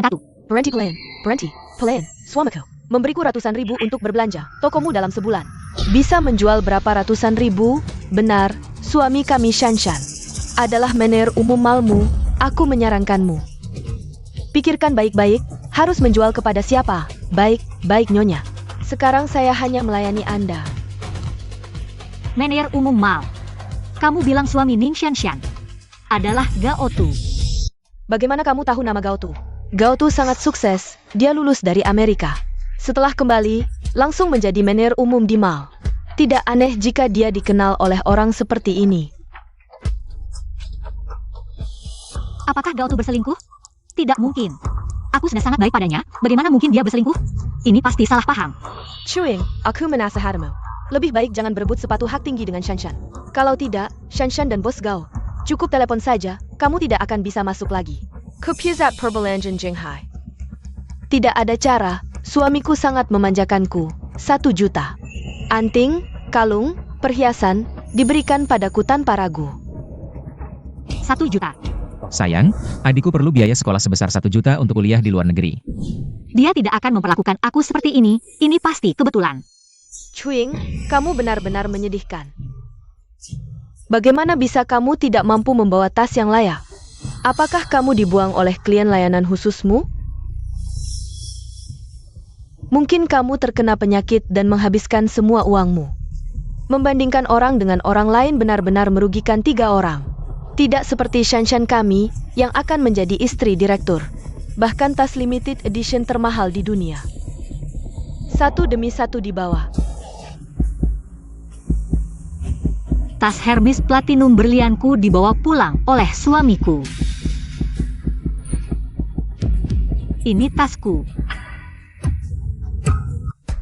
Satu. Berhenti pelan, suamiku. Memberiku ratusan ribu untuk berbelanja tokomu dalam sebulan. Bisa menjual berapa ratusan ribu? Benar, suami kami Shanshan adalah manajer umum malmu. Aku menyarankanmu. Pikirkan baik-baik, harus menjual kepada siapa? Baik, Nyonya. Sekarang saya hanya melayani Anda. Manajer umum mal. Kamu bilang suami Ning Shanshan adalah Gao Tu. Bagaimana kamu tahu nama Gao Tu? Gao Tu sangat sukses, dia lulus dari Amerika. Setelah kembali, langsung menjadi manajer umum di mal. Tidak aneh jika dia dikenal oleh orang seperti ini. Apakah Gao Tu berselingkuh? Tidak mungkin. Aku sudah sangat baik padanya, bagaimana mungkin dia berselingkuh? Ini pasti salah paham. Chuing, aku menasihatimu. Lebih baik jangan berebut sepatu hak tinggi dengan Shanshan. Kalau tidak, Shanshan dan bos Gao. Cukup telepon saja, kamu tidak akan bisa masuk lagi. Kupuzat Perbelanjaan Jinghai. Tidak ada cara, suamiku sangat memanjakanku. 1 juta. Anting, kalung, perhiasan, diberikan padaku tanpa ragu. 1 juta. Sayang, adikku perlu biaya sekolah sebesar 1 juta untuk kuliah di luar negeri. Dia tidak akan memperlakukan aku seperti ini pasti kebetulan. Chuing, kamu benar-benar menyedihkan. Bagaimana bisa kamu tidak mampu membawa tas yang layak? Apakah kamu dibuang oleh klien layanan khususmu? Mungkin kamu terkena penyakit dan menghabiskan semua uangmu. Membandingkan orang dengan orang lain benar-benar merugikan 3 orang. Tidak seperti Shanshan kami, yang akan menjadi istri direktur. Bahkan tas limited edition termahal di dunia. 1 demi 1 di bawah. Tas Hermes Platinum berlianku dibawa pulang oleh suamiku. Ini tasku.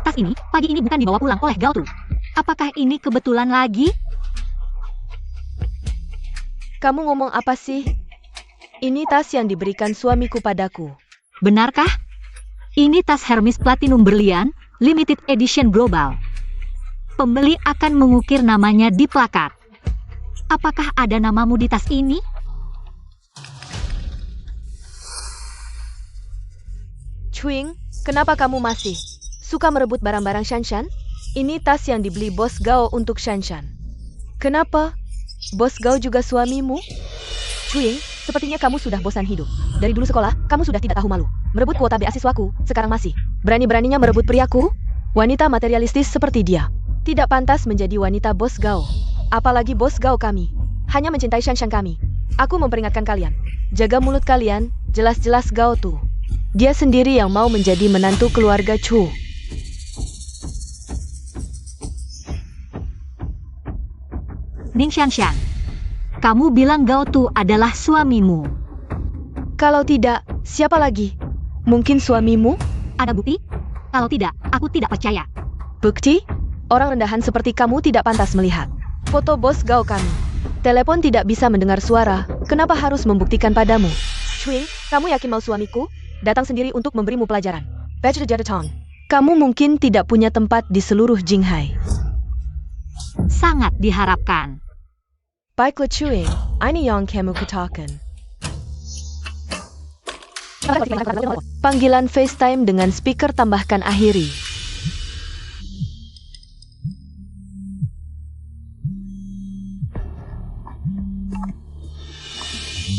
Tas ini, pagi ini bukan dibawa pulang oleh Gao Tu. Apakah ini kebetulan lagi? Kamu ngomong apa sih? Ini tas yang diberikan suamiku padaku. Benarkah? Ini tas Hermes Platinum berlian, limited edition global. Pembeli akan mengukir namanya di plakat. Apakah ada namamu di tas ini? Chuing, kenapa kamu masih suka merebut barang-barang Shanshan? Ini tas yang dibeli bos Gao untuk Shanshan. Kenapa? Bos Gao juga suamimu? Chuing, sepertinya kamu sudah bosan hidup. Dari dulu sekolah, kamu sudah tidak tahu malu. Merebut kuota beasiswaku, sekarang masih berani-beraninya merebut priaku? Wanita materialistis seperti dia tidak pantas menjadi wanita bos Gao. Apalagi bos Gao kami hanya mencintai Shanshan kami. Aku memperingatkan kalian, jaga mulut kalian, jelas-jelas Gao Tu. Dia sendiri yang mau menjadi menantu keluarga Chu. Ning Shanshan, kamu bilang Gao Tu adalah suamimu. Kalau tidak, siapa lagi? Mungkin suamimu? Ada bukti? Kalau tidak, aku tidak percaya. Bukti? Orang rendahan seperti kamu tidak pantas melihat foto bos Gao kami. Telepon tidak bisa mendengar suara, kenapa harus membuktikan padamu? Chuing, kamu yakin mau suamiku datang sendiri untuk memberimu pelajaran? Kamu mungkin tidak punya tempat di seluruh Jinghai. Sangat diharapkan. Baiklah Chuing, ini yang kamu katakan. Panggilan FaceTime dengan speaker tambahkan akhiri.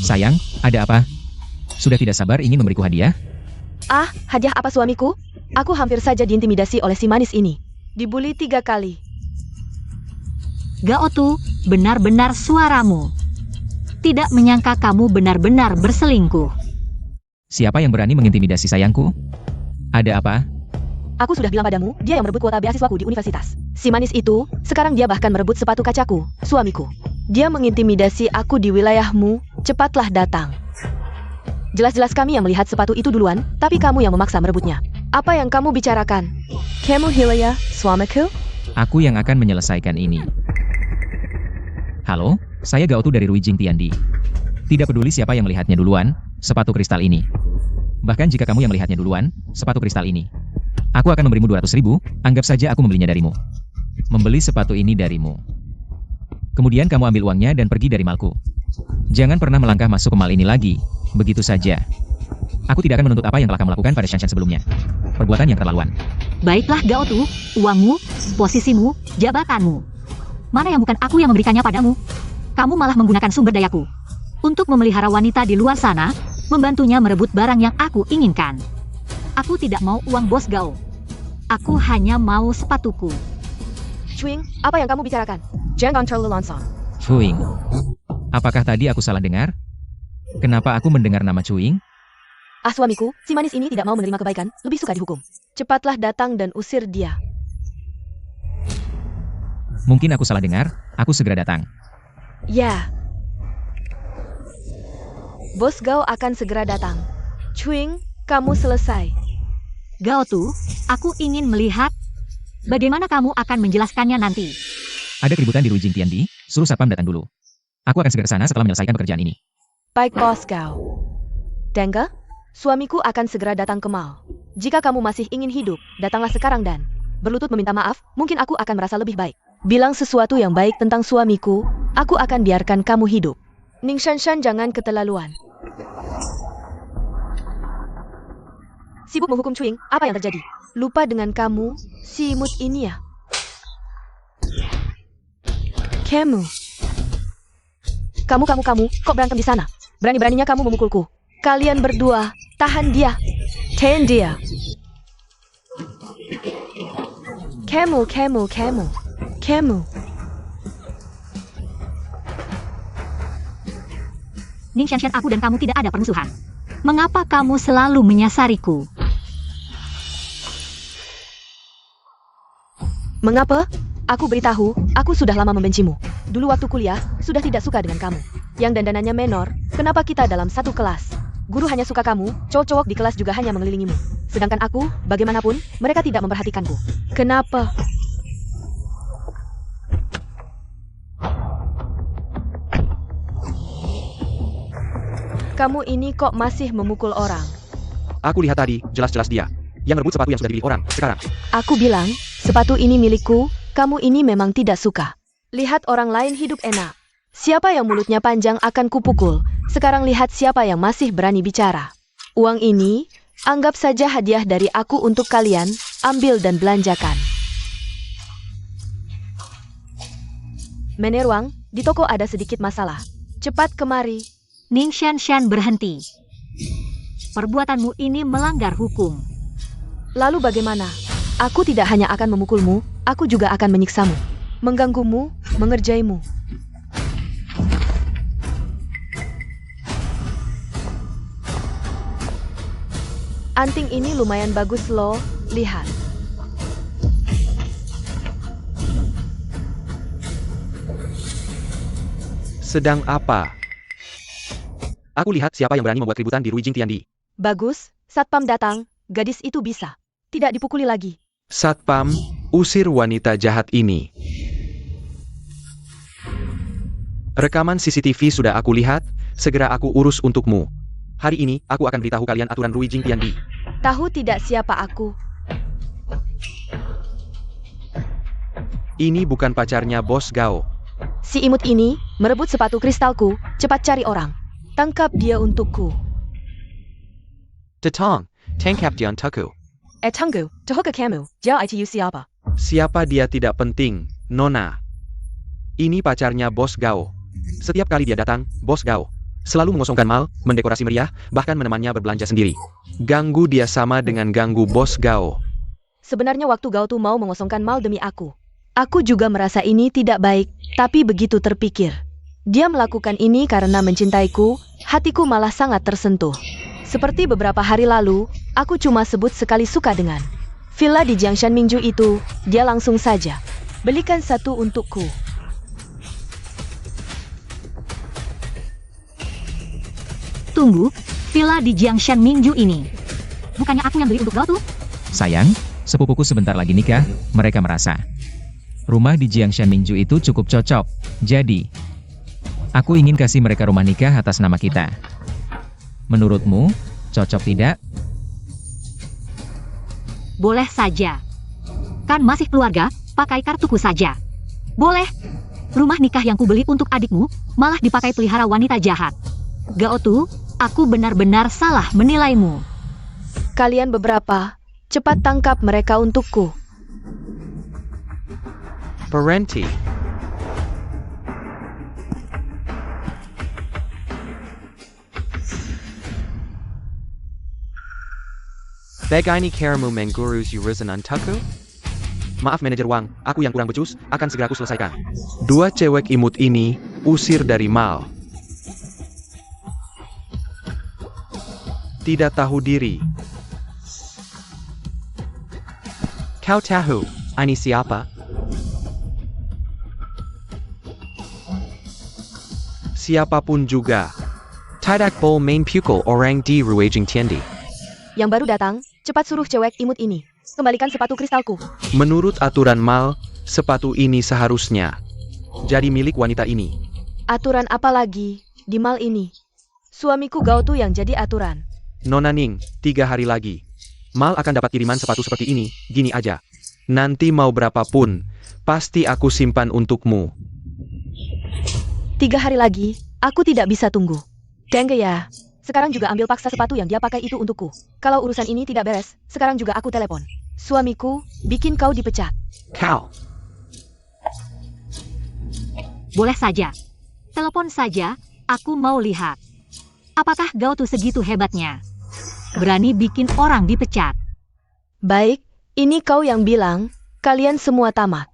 Sayang, ada apa? Sudah tidak sabar ingin memberiku hadiah? Ah, hadiah apa suamiku? Aku hampir saja diintimidasi oleh si manis ini. Dibully 3 kali. Gao Tu, benar-benar suaramu. Tidak menyangka kamu benar-benar berselingkuh. Siapa yang berani mengintimidasi sayangku? Ada apa? Aku sudah bilang padamu, dia yang merebut kuota beasiswaku di universitas. Si manis itu, sekarang dia bahkan merebut sepatu kacaku, suamiku. Dia mengintimidasi aku di wilayahmu, cepatlah datang. Jelas-jelas kami yang melihat sepatu itu duluan, tapi kamu yang memaksa merebutnya. Apa yang kamu bicarakan? Kamu Hilya, suamiku? Aku yang akan menyelesaikan ini. Halo, saya Gao Tu dari Ruijing Tiandi. Tidak peduli siapa yang melihatnya duluan, sepatu kristal ini. Bahkan jika kamu yang melihatnya duluan, sepatu kristal ini. Aku akan memberimu 200.000, anggap saja aku membelinya darimu. Membeli sepatu ini darimu. Kemudian kamu ambil uangnya dan pergi dari malku. Jangan pernah melangkah masuk ke mal ini lagi, begitu saja. Aku tidak akan menuntut apa yang telah kamu lakukan pada Shanshan sebelumnya. Perbuatan yang keterlaluan. Baiklah Gaotu, uangmu, posisimu, jabatanmu. Mana yang bukan aku yang memberikannya padamu? Kamu malah menggunakan sumber dayaku untuk memelihara wanita di luar sana, membantunya merebut barang yang aku inginkan. Aku tidak mau uang bos Gao. Aku hanya mau sepatuku. Chewing, apa yang kamu bicarakan? Jangan terlalu langsung. Cuing. Apakah tadi aku salah dengar? Kenapa aku mendengar nama Cuing? Ah suamiku, si manis ini tidak mau menerima kebaikan, lebih suka dihukum. Cepatlah datang dan usir dia. Mungkin aku salah dengar, aku segera datang. Ya. Bos Gao akan segera datang. Chewing, kamu selesai. Gaotu, aku ingin melihat bagaimana kamu akan menjelaskannya nanti. Ada keributan di Ruijing Tiandi, suruh satpam datang dulu. Aku akan segera ke sana setelah menyelesaikan pekerjaan ini. Baik bos Gao. Dengge, suamiku akan segera datang ke mall. Jika kamu masih ingin hidup, datanglah sekarang dan berlutut meminta maaf, mungkin aku akan merasa lebih baik. Bilang sesuatu yang baik tentang suamiku, aku akan biarkan kamu hidup. Ning Shanshan jangan keterlaluan. Sibuk menghukum Chewing, apa yang terjadi? Lupa dengan kamu, si imut ini ya? Kamu, kok berantem di sana? Berani-beraninya kamu memukulku. Kalian berdua, tahan dia. Tahan dia. Kamu. Ning Shanshan, aku dan kamu tidak ada permusuhan. Mengapa kamu selalu menyasariku? Mengapa? Aku beritahu, aku sudah lama membencimu. Dulu waktu kuliah, sudah tidak suka dengan kamu. Yang dandanannya menor, kenapa kita dalam satu kelas? Guru hanya suka kamu, cowok-cowok di kelas juga hanya mengelilingimu. Sedangkan aku, bagaimanapun, mereka tidak memperhatikanku. Kenapa? Kamu ini kok masih memukul orang? Aku lihat tadi, jelas-jelas dia yang merebut sepatu yang sudah dibeli orang. Sekarang, Aku bilang, sepatu ini milikku, kamu ini memang tidak suka. Lihat orang lain hidup enak. Siapa yang mulutnya panjang akan kupukul. Sekarang lihat siapa yang masih berani bicara. Uang ini, anggap saja hadiah dari aku untuk kalian, ambil dan belanjakan. Meneruang, di toko ada sedikit masalah. Cepat kemari. Ning Shanshan berhenti. Perbuatanmu ini melanggar hukum. Lalu bagaimana? Aku tidak hanya akan memukulmu, aku juga akan menyiksamu. Mengganggumu, mengerjaimu. Anting ini lumayan bagus loh, lihat. sedang apa? Aku lihat siapa yang berani membuat keributan di Ruijing Tiandi. Bagus, satpam datang, gadis itu bisa. Tidak dipukuli lagi. Satpam, usir wanita jahat ini. Rekaman CCTV sudah aku lihat, segera aku urus untukmu. Hari ini, aku akan beritahu kalian aturan Ruijing Tiandi. Tahu tidak siapa aku? Ini bukan pacarnya Bos Gao. Si imut ini merebut sepatu kristalku, cepat cari orang. Tangkap dia untukku. Tetong, tangkap dia untukku. Tunggu, tahu ke kamu, jauh itu siapa? Siapa dia tidak penting, Nona. Ini pacarnya Bos Gao. Setiap kali dia datang, Bos Gao selalu mengosongkan mal, mendekorasi meriah, bahkan menemannya berbelanja sendiri. Ganggu dia sama dengan ganggu Bos Gao. Sebenarnya waktu Gao tuh mau mengosongkan mal demi aku. Aku juga merasa ini tidak baik, tapi begitu terpikir. Dia melakukan ini karena mencintaiku, hatiku malah sangat tersentuh. Seperti beberapa hari lalu, aku cuma sebut sekali suka dengan villa di Jiangshan Mingju itu, dia langsung saja belikan satu untukku. Tunggu, villa di Jiangshan Mingju ini. Bukannya aku yang beli untuk Gao tuh? Sayang, sepupuku sebentar lagi nikah, mereka merasa. Rumah di Jiangshan Mingju itu cukup cocok. Jadi, aku ingin kasih mereka rumah nikah atas nama kita. Menurutmu, cocok tidak? Boleh saja. Kan masih keluarga, pakai kartuku saja. Boleh. Rumah nikah yang kubeli untuk adikmu, malah dipakai pelihara wanita jahat. Gao tuh, Aku benar-benar salah menilaimu. Kalian beberapa, cepat tangkap mereka untukku. Berhenti. Bagaini karamu menggurus urusan untukku? Maaf manajer Wang, aku yang kurang becus, akan segera aku selesaikan. Dua cewek imut ini, usir dari mal. Tidak tahu diri. Kau tahu, ini siapa? Siapapun juga. Tidak boleh main pukul orang di Ruijing Tiandi. Yang baru datang, cepat suruh cewek imut ini. Kembalikan sepatu kristalku. Menurut aturan mal, sepatu ini seharusnya jadi milik wanita ini. Aturan apa lagi di mal ini? Suamiku Gao tuh yang jadi aturan. Nona Ning, 3 hari lagi. Mal akan dapat kiriman sepatu seperti ini, gini aja. Nanti mau berapapun, pasti aku simpan untukmu. 3 hari lagi, aku tidak bisa tunggu. Dengge ya. Sekarang juga ambil paksa sepatu yang dia pakai itu untukku. Kalau urusan ini tidak beres, sekarang juga aku telepon. Suamiku, bikin kau dipecat. Kau. Boleh saja. Telepon saja, aku mau lihat. Apakah Gao tuh segitu hebatnya? Berani bikin orang dipecat. Baik, ini kau yang bilang, kalian semua tamat.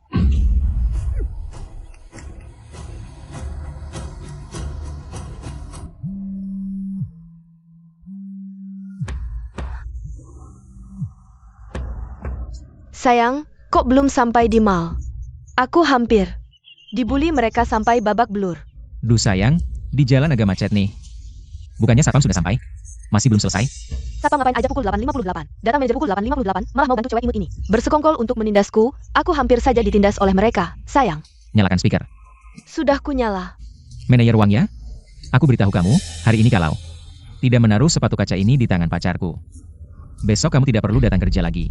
Sayang, kok belum sampai di mall? Aku hampir. Dibully mereka sampai babak belur. Duh sayang, di jalan agak macet nih. Bukannya satpam sudah sampai? Masih belum selesai? Satpam ngapain aja pukul 8.58? Datang manajer pukul 8.58, malah mau bantu cewek imut ini. Bersekongkol untuk menindasku, aku hampir saja ditindas oleh mereka. Sayang. Nyalakan speaker. Sudah kunyala. Manajer Wang ya? Aku beritahu kamu, hari ini kalau tidak menaruh sepatu kaca ini di tangan pacarku, besok kamu tidak perlu datang kerja lagi.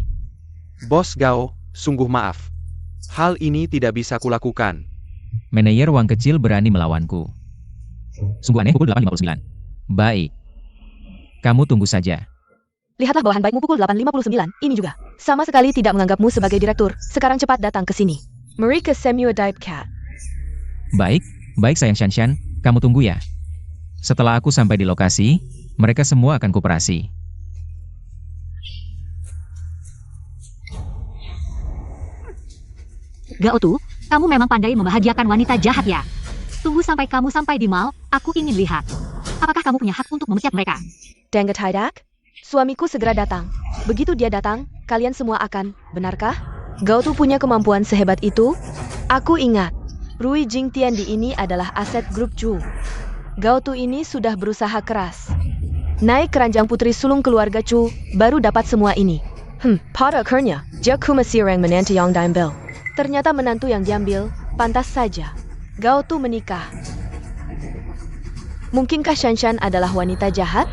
Bos Gao, sungguh maaf. Hal ini tidak bisa kulakukan. Manajer Wang kecil berani melawanku. Sungguh aneh pukul 8.59. Baik. Kamu tunggu saja. Lihatlah bawahan baikmu pukul 8.59, ini juga. Sama sekali tidak menganggapmu sebagai direktur. Sekarang cepat datang ke sini. Mereka Samuel Dive Cat. Baik, baik sayang Shanshan, kamu tunggu ya. Setelah aku sampai di lokasi, mereka semua akan koperasi. Gao tuh, kamu memang pandai membahagiakan wanita jahat ya. Tunggu sampai kamu sampai di mall, aku ingin lihat. Apakah kamu punya hak untuk memecat mereka? Dengge Tidak? Suamiku segera datang. Begitu dia datang, kalian semua akan, benarkah? Gao tuh punya kemampuan sehebat itu? Aku ingat, Ruijing Tiandi ini adalah aset grup Chu. Gao tuh ini sudah berusaha keras. Naik keranjang putri sulung keluarga Chu, baru dapat semua ini. Pada akhirnya, dia masih orang menantu yang diambil. Ternyata menantu yang diambil, pantas saja. Gao tuh menikah. Mungkinkah Shanshan adalah wanita jahat?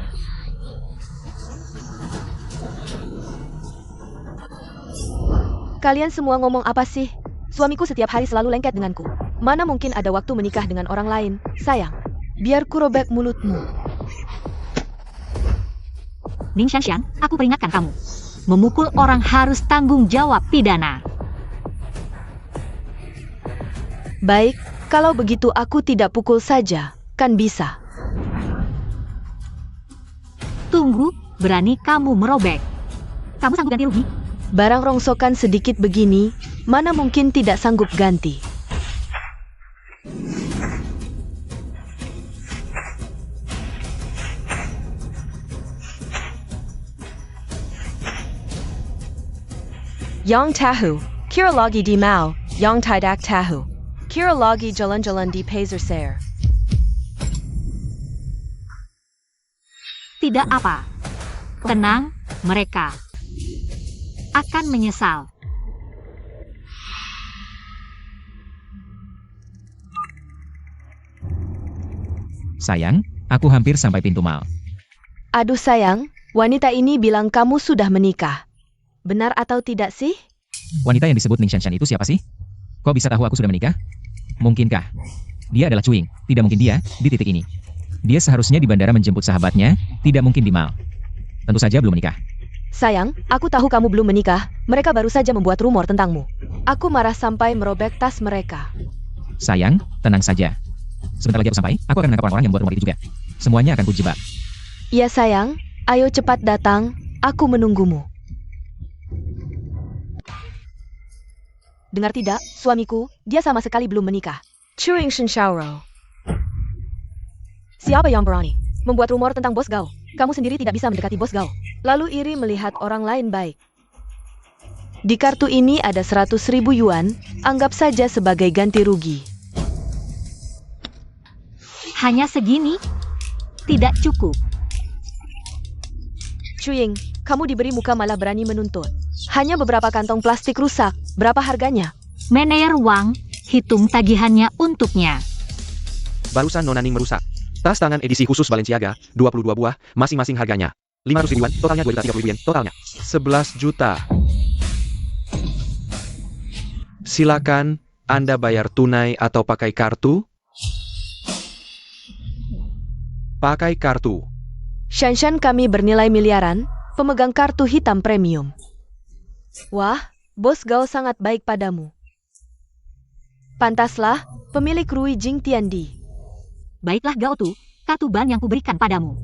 Kalian semua ngomong apa sih? Suamiku setiap hari selalu lengket denganku. Mana mungkin ada waktu menikah dengan orang lain? Sayang, biar ku robek mulutmu. Ning Shanshan, aku peringatkan kamu. Memukul orang harus tanggung jawab pidana. Baik, kalau begitu aku tidak pukul saja, kan bisa. Tunggu, berani kamu merobek. Kamu sanggup ganti rugi? Barang rongsokan sedikit begini, mana mungkin tidak sanggup ganti. Yang tahu, kira lagi di mau, yang tidak tahu. Kira lagi jalan-jalan di Pasar Sare. Tidak apa. Tenang, mereka akan menyesal. Sayang, aku hampir sampai pintu mal. Aduh sayang, wanita ini bilang kamu sudah menikah. Benar atau tidak sih? Wanita yang disebut Ning Shanshan itu siapa sih? Kok bisa tahu aku sudah menikah? Mungkinkah dia adalah Cuing? Tidak mungkin dia di titik ini. Dia seharusnya di bandara menjemput sahabatnya, tidak mungkin di mall. Tentu saja belum menikah. Sayang, aku tahu kamu belum menikah. Mereka baru saja membuat rumor tentangmu. Aku marah sampai merobek tas mereka. Sayang, tenang saja. Sebentar lagi aku sampai, aku akan menangkap orang-orang yang membuat rumor itu juga. Semuanya akan kujebak. Iya sayang, ayo cepat datang. Aku menunggumu. Dengar tidak, suamiku, dia sama sekali belum menikah. Chewing Shensharo. Siapa yang berani membuat rumor tentang Bos Gao? Kamu sendiri tidak bisa mendekati Bos Gao. Lalu iri melihat orang lain baik. Di kartu ini ada 100.000 yuan, anggap saja sebagai ganti rugi. Hanya segini? Tidak cukup. Chuying, kamu diberi muka malah berani menuntut. Hanya beberapa kantong plastik rusak. Berapa harganya? Meneer Wang, hitung tagihannya untuknya. Barusan Nona Ning merusak. Tas tangan edisi khusus Balenciaga, 22 buah, masing-masing harganya 500 ribuan, totalnya 2.030 yuan, totalnya 11 juta. Silakan, Anda bayar tunai atau pakai kartu? Pakai kartu. Shanshan kami bernilai miliaran, pemegang kartu hitam premium. Wah, Bos Gao sangat baik padamu. Pantaslah, pemilik Rui Jing Tiandi. Baiklah Gao Tu, kartu ban yang kuberikan padamu.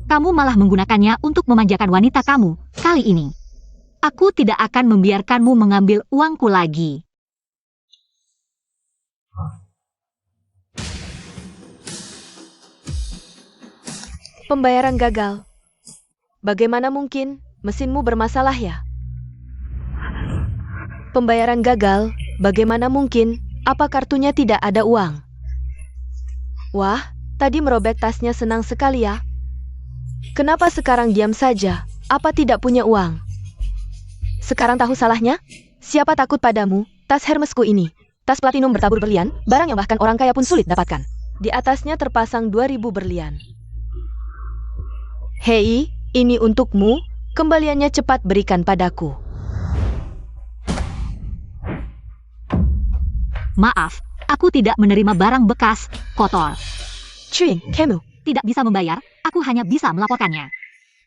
Kamu malah menggunakannya untuk memanjakan wanita kamu, kali ini. Aku tidak akan membiarkanmu mengambil uangku lagi. Pembayaran gagal. Bagaimana mungkin? Mesinmu bermasalah ya? Pembayaran gagal. Bagaimana mungkin? Apa kartunya tidak ada uang? Wah, tadi merobek tasnya senang sekali ya. Kenapa sekarang diam saja? Apa tidak punya uang? Sekarang tahu salahnya? Siapa takut padamu? Tas Hermesku ini. Tas platinum bertabur berlian, barang yang bahkan orang kaya pun sulit dapatkan. Di atasnya terpasang 2.000 berlian. Hei, ini untukmu, kembaliannya cepat berikan padaku. Maaf, aku tidak menerima barang bekas, kotor. Chuying, kamu. Tidak bisa membayar, aku hanya bisa melaporkannya.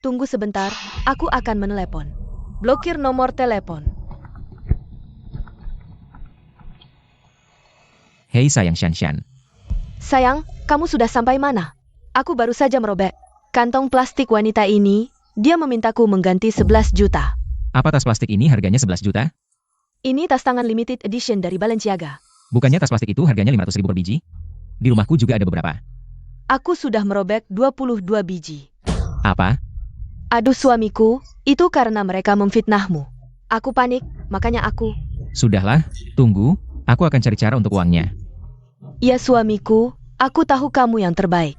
Tunggu sebentar, aku akan menelepon. Blokir nomor telepon. Hei sayang Shanshan. Sayang, kamu sudah sampai mana? Aku baru saja merobek kantong plastik wanita ini. Dia memintaku mengganti 11 juta. Apa tas plastik ini harganya 11 juta? Ini tas tangan limited edition dari Balenciaga. Bukannya tas plastik itu harganya 500 ribu per biji? Di rumahku juga ada beberapa. Aku sudah merobek 22 biji. Apa? Aduh suamiku, itu karena mereka memfitnahmu. Aku panik, makanya aku... Sudahlah, tunggu, aku akan cari cara untuk uangnya. Ya suamiku, aku tahu kamu yang terbaik.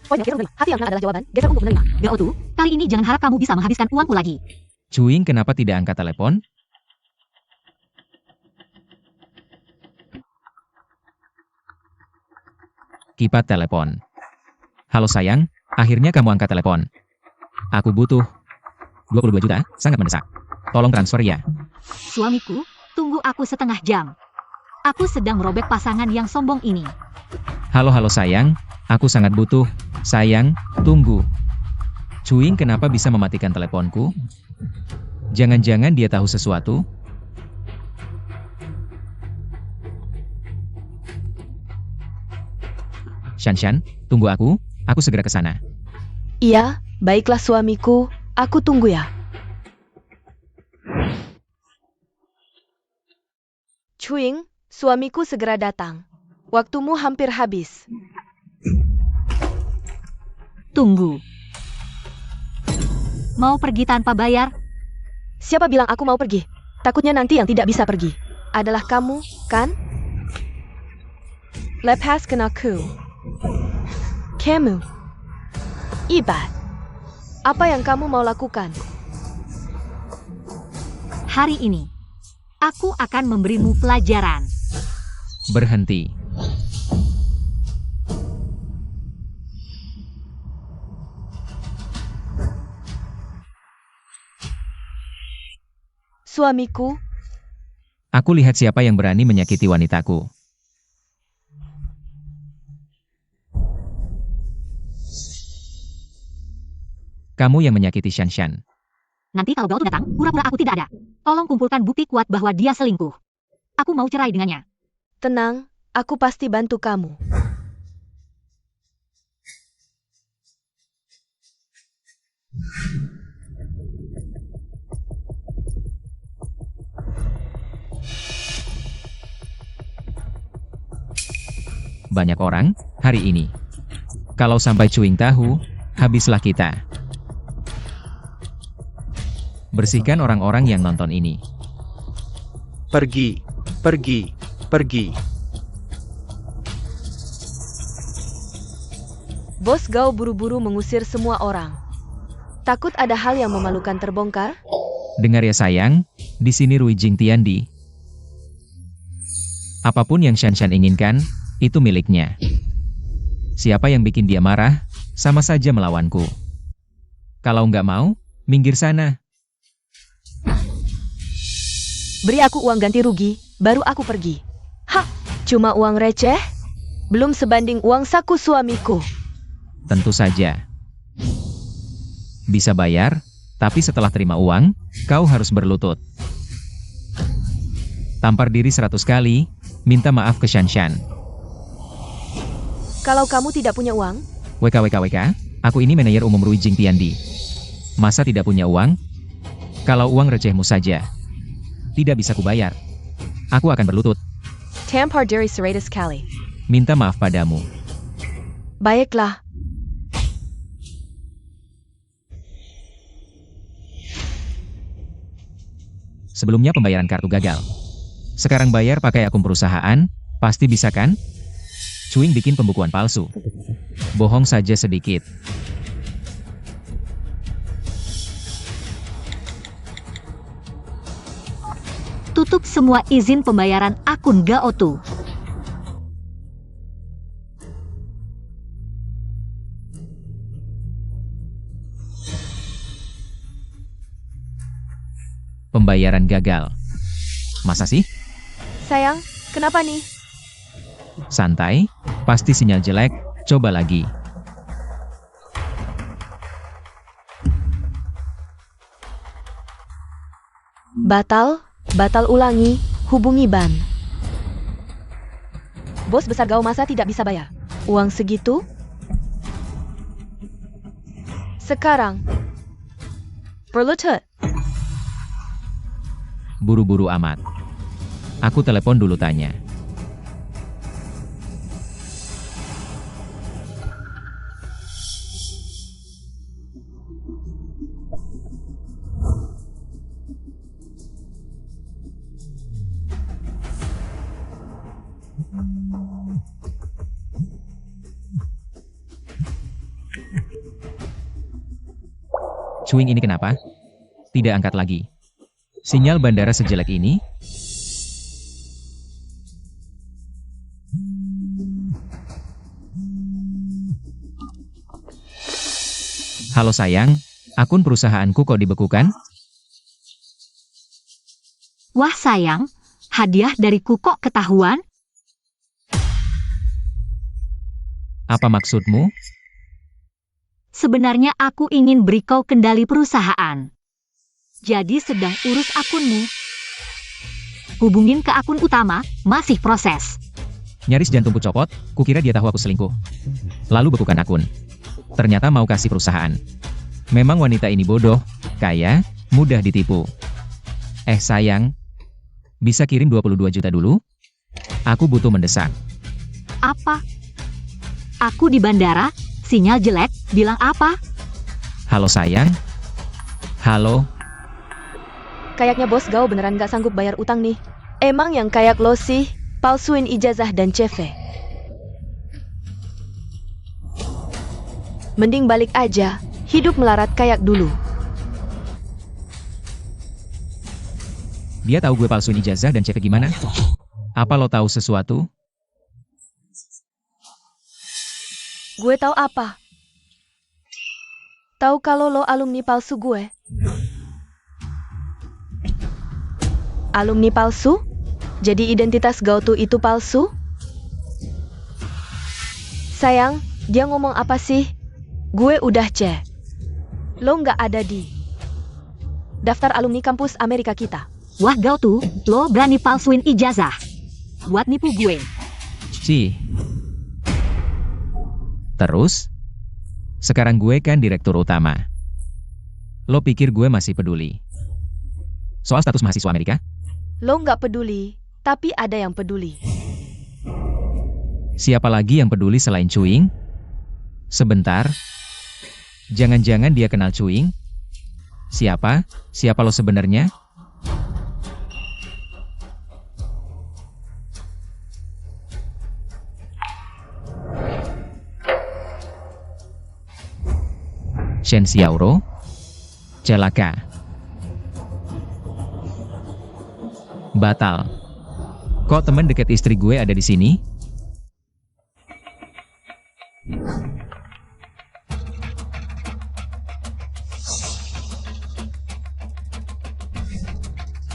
Poin yang menerima. Hati yang tenang adalah jawaban, geser untuk menerima. Gao Tu, kali ini jangan harap kamu bisa menghabiskan uangku lagi. Cuing kenapa tidak angkat telepon? Kipat telepon. Halo sayang, akhirnya kamu angkat telepon. Aku butuh 22 juta, sangat mendesak. Tolong transfer ya. Suamiku, tunggu aku setengah jam. Aku sedang merobek pasangan yang sombong ini. Halo sayang, aku sangat butuh. Sayang, tunggu. Cuing kenapa bisa mematikan teleponku? Jangan-jangan dia tahu sesuatu? Shanshan, tunggu aku segera ke sana. Iya, baiklah suamiku, aku tunggu ya. Cuing, suamiku segera datang. Waktumu hampir habis. Tunggu. Mau pergi tanpa bayar? Siapa bilang aku mau pergi? Takutnya nanti yang tidak bisa pergi adalah kamu, kan? Lepaskan aku. Kamu. Ibat. Apa yang kamu mau lakukan? Hari ini, aku akan memberimu pelajaran. Berhenti. Suamiku, Aku lihat siapa yang berani menyakiti wanitaku. Kamu yang menyakiti Shanshan. Nanti kalau Gao datang, pura-pura aku tidak ada. Tolong kumpulkan bukti kuat bahwa dia selingkuh. Aku mau cerai dengannya. Tenang, aku pasti bantu kamu. Banyak orang, hari ini. Kalau sampai Cuing tahu, habislah kita. Bersihkan orang-orang yang nonton ini. Pergi, pergi, pergi. Bos Gao buru-buru mengusir semua orang. Takut ada hal yang memalukan terbongkar? Dengar ya sayang, di sini Rui Jing Tiandi. Apapun yang Shanshan inginkan, itu miliknya. Siapa yang bikin dia marah, sama saja melawanku. Kalau nggak mau, minggir sana. Beri aku uang ganti rugi, baru aku pergi. Hah, cuma uang receh? Belum sebanding uang saku suamiku. Tentu saja. Bisa bayar, tapi setelah terima uang, kau harus berlutut. Tampar diri 100 kali, minta maaf ke Shanshan. Kalau kamu tidak punya uang, WKWKWK, aku ini manajer umum Rui Jing Tiandi. Masa tidak punya uang? Kalau uang recehmu saja, tidak bisa kubayar. Aku akan berlutut, tampar diri 100 kali. minta maaf padamu. Baiklah. Sebelumnya pembayaran kartu gagal. Sekarang bayar pakai akun perusahaan, pasti bisa kan? Cuing bikin pembukuan palsu. Bohong saja sedikit. Tutup semua izin pembayaran akun Gaotu. Pembayaran gagal. Masa sih? Sayang, kenapa nih? Santai, pasti sinyal jelek, coba lagi. Batal ulangi, hubungi ban. Bos besar Gao masa tidak bisa bayar? Uang segitu? Sekarang. Berlutut. Buru-buru amat. Aku telepon dulu tanya. Cuing ini kenapa? Tidak angkat lagi. Sinyal bandara sejelek ini? Halo sayang, akun perusahaanku kok dibekukan? Wah sayang, hadiah dariku kok ketahuan? Apa maksudmu? Sebenarnya aku ingin beri kau kendali perusahaan. Jadi sedang urus akunmu. Hubungin ke akun utama, masih proses. Nyaris jantungku copot, kukira dia tahu aku selingkuh. Lalu bekukan akun. Ternyata mau kasih perusahaan. Memang wanita ini bodoh, kaya, mudah ditipu. Sayang, bisa kirim 22 juta dulu? Aku butuh mendesak. Apa? Aku di bandara, sinyal jelek, bilang apa? Halo sayang? Halo? Kayaknya bos Gao beneran gak sanggup bayar utang nih. Emang yang kayak lo sih, palsuin ijazah dan CV. Mending balik aja, hidup melarat kayak dulu. Dia tahu gue palsuin ijazah dan CV gimana? Apa lo tahu sesuatu? Gue tahu apa? Tahu kalau lo alumni palsu gue? Alumni palsu? Jadi identitas Gao Tu itu palsu? Sayang, dia ngomong apa sih? Gue udah cek. Lo nggak ada di daftar alumni kampus Amerika kita. Wah Gao Tu, lo berani palsuin ijazah. Buat nipu gue. Cih. Terus? Sekarang gue kan direktur utama. Lo pikir gue masih peduli soal status mahasiswa Amerika? Lo nggak peduli, tapi ada yang peduli. Siapa lagi yang peduli selain Cuing? Sebentar. Jangan-jangan dia kenal Cuing? Siapa? Siapa lo sebenarnya? Shen Xiaoro? Celaka. Batal. Kok teman dekat istri gue ada di sini?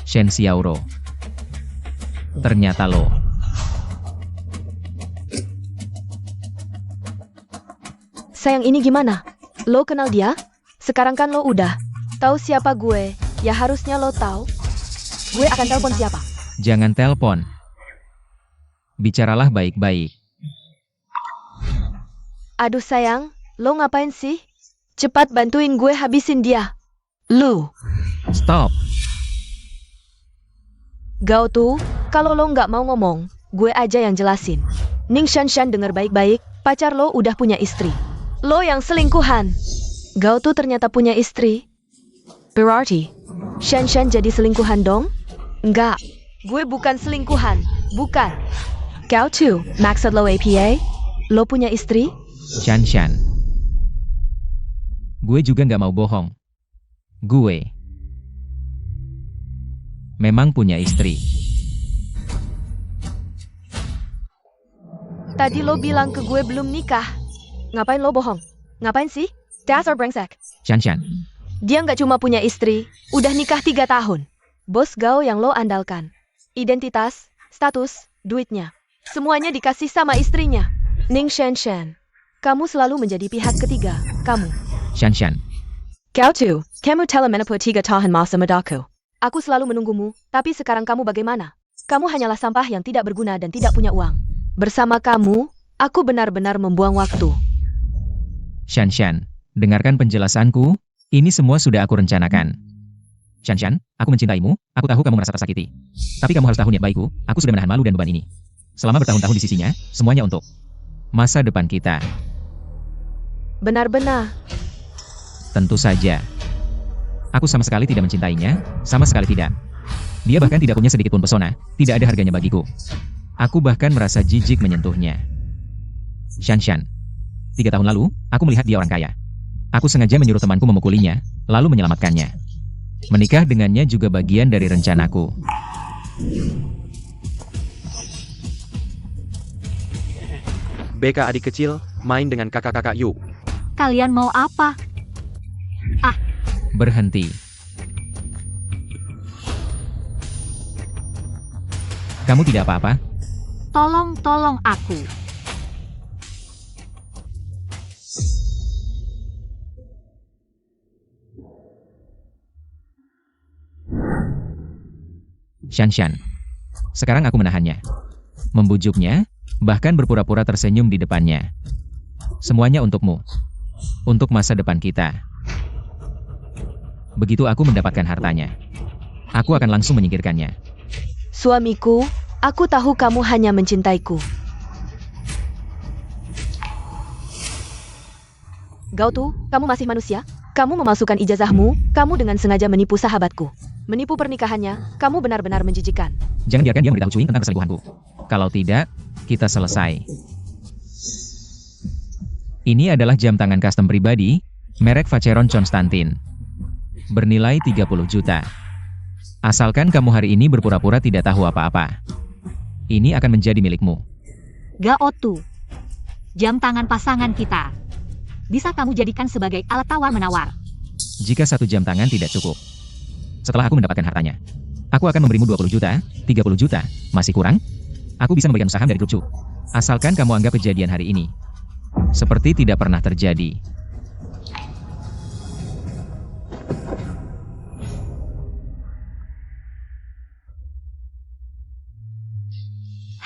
Shen Xiaoro. Ternyata lo. Sayang, ini gimana? Lo kenal dia? Sekarang kan lo udah tahu siapa gue. Ya harusnya lo tahu. Gue akan telepon siapa. Jangan telepon. Bicaralah baik-baik. Aduh sayang, lo ngapain sih? Cepat bantuin gue habisin dia. Lu. Stop. Gao Tu, kalau lo nggak mau ngomong, gue aja yang jelasin. Ning Shanshan denger baik-baik, pacar lo udah punya istri. Lo yang selingkuhan. Gao Tu ternyata punya istri. Berarti, Shanshan jadi selingkuhan dong? Enggak, gue bukan selingkuhan. Bukan. Gao Tu, maksud lo APA? Lo punya istri? Shanshan. Gue juga nggak mau bohong. Gue memang punya istri. Tadi lo bilang ke gue belum nikah. Ngapain lo bohong? Ngapain sih? Dasar brengsek. Shanshan. Dia nggak cuma punya istri, udah nikah 3 tahun. Bos Gao yang lo andalkan. Identitas, status, duitnya. Semuanya dikasih sama istrinya. Ning Shanshan. Kamu selalu menjadi pihak ketiga. Kamu. Shanshan. Gao Tu, kamu telah menipu 3 tahun masa mudaku. Aku selalu menunggumu, tapi sekarang kamu bagaimana? Kamu hanyalah sampah yang tidak berguna dan tidak punya uang. Bersama kamu, aku benar-benar membuang waktu. Shanshan. Dengarkan penjelasanku. Ini semua sudah aku rencanakan. Shanshan, aku mencintaimu. Aku tahu kamu merasa tersakiti. Tapi kamu harus tahu niat baikku. Aku sudah menahan malu dan beban ini. Selama bertahun-tahun di sisinya, semuanya untuk masa depan kita. Benar-benar. Tentu saja. Aku sama sekali tidak mencintainya, sama sekali tidak. Dia bahkan tidak punya sedikit pun pesona, tidak ada harganya bagiku. Aku bahkan merasa jijik menyentuhnya. Shanshan. 3 tahun lalu, aku melihat dia orang kaya. Aku sengaja menyuruh temanku memukulinya, lalu menyelamatkannya. Menikah dengannya juga bagian dari rencanaku. BK adik kecil, main dengan kakak-kakak yuk. Kalian mau apa? Berhenti. Kamu tidak apa-apa? Tolong aku. Shanshan. Sekarang aku menahannya. Membujuknya, bahkan berpura-pura tersenyum di depannya. Semuanya untukmu. Untuk masa depan kita. Begitu aku mendapatkan hartanya, aku akan langsung menyingkirkannya. Suamiku, aku tahu kamu hanya mencintaiku. Gao Tu, kamu masih manusia? Kamu memalsukan ijazahmu, kamu dengan sengaja menipu sahabatku. Menipu pernikahannya, kamu benar-benar menjijikan. Jangan biarkan dia memberitahu Cuing tentang keselingkuhanku. Kalau tidak, kita selesai. Ini adalah jam tangan custom pribadi, merek Vacheron Constantin. Bernilai 30 juta. Asalkan kamu hari ini berpura-pura tidak tahu apa-apa. Ini akan menjadi milikmu. Gao Tu. Jam tangan pasangan kita. Bisa kamu jadikan sebagai alat tawar-menawar. Jika 1 jam tangan tidak cukup. Setelah aku mendapatkan hartanya, Aku akan memberimu 20 juta, 30 juta, masih kurang? Aku bisa memberikan saham dari grup Chu. Asalkan kamu anggap kejadian hari ini seperti tidak pernah terjadi.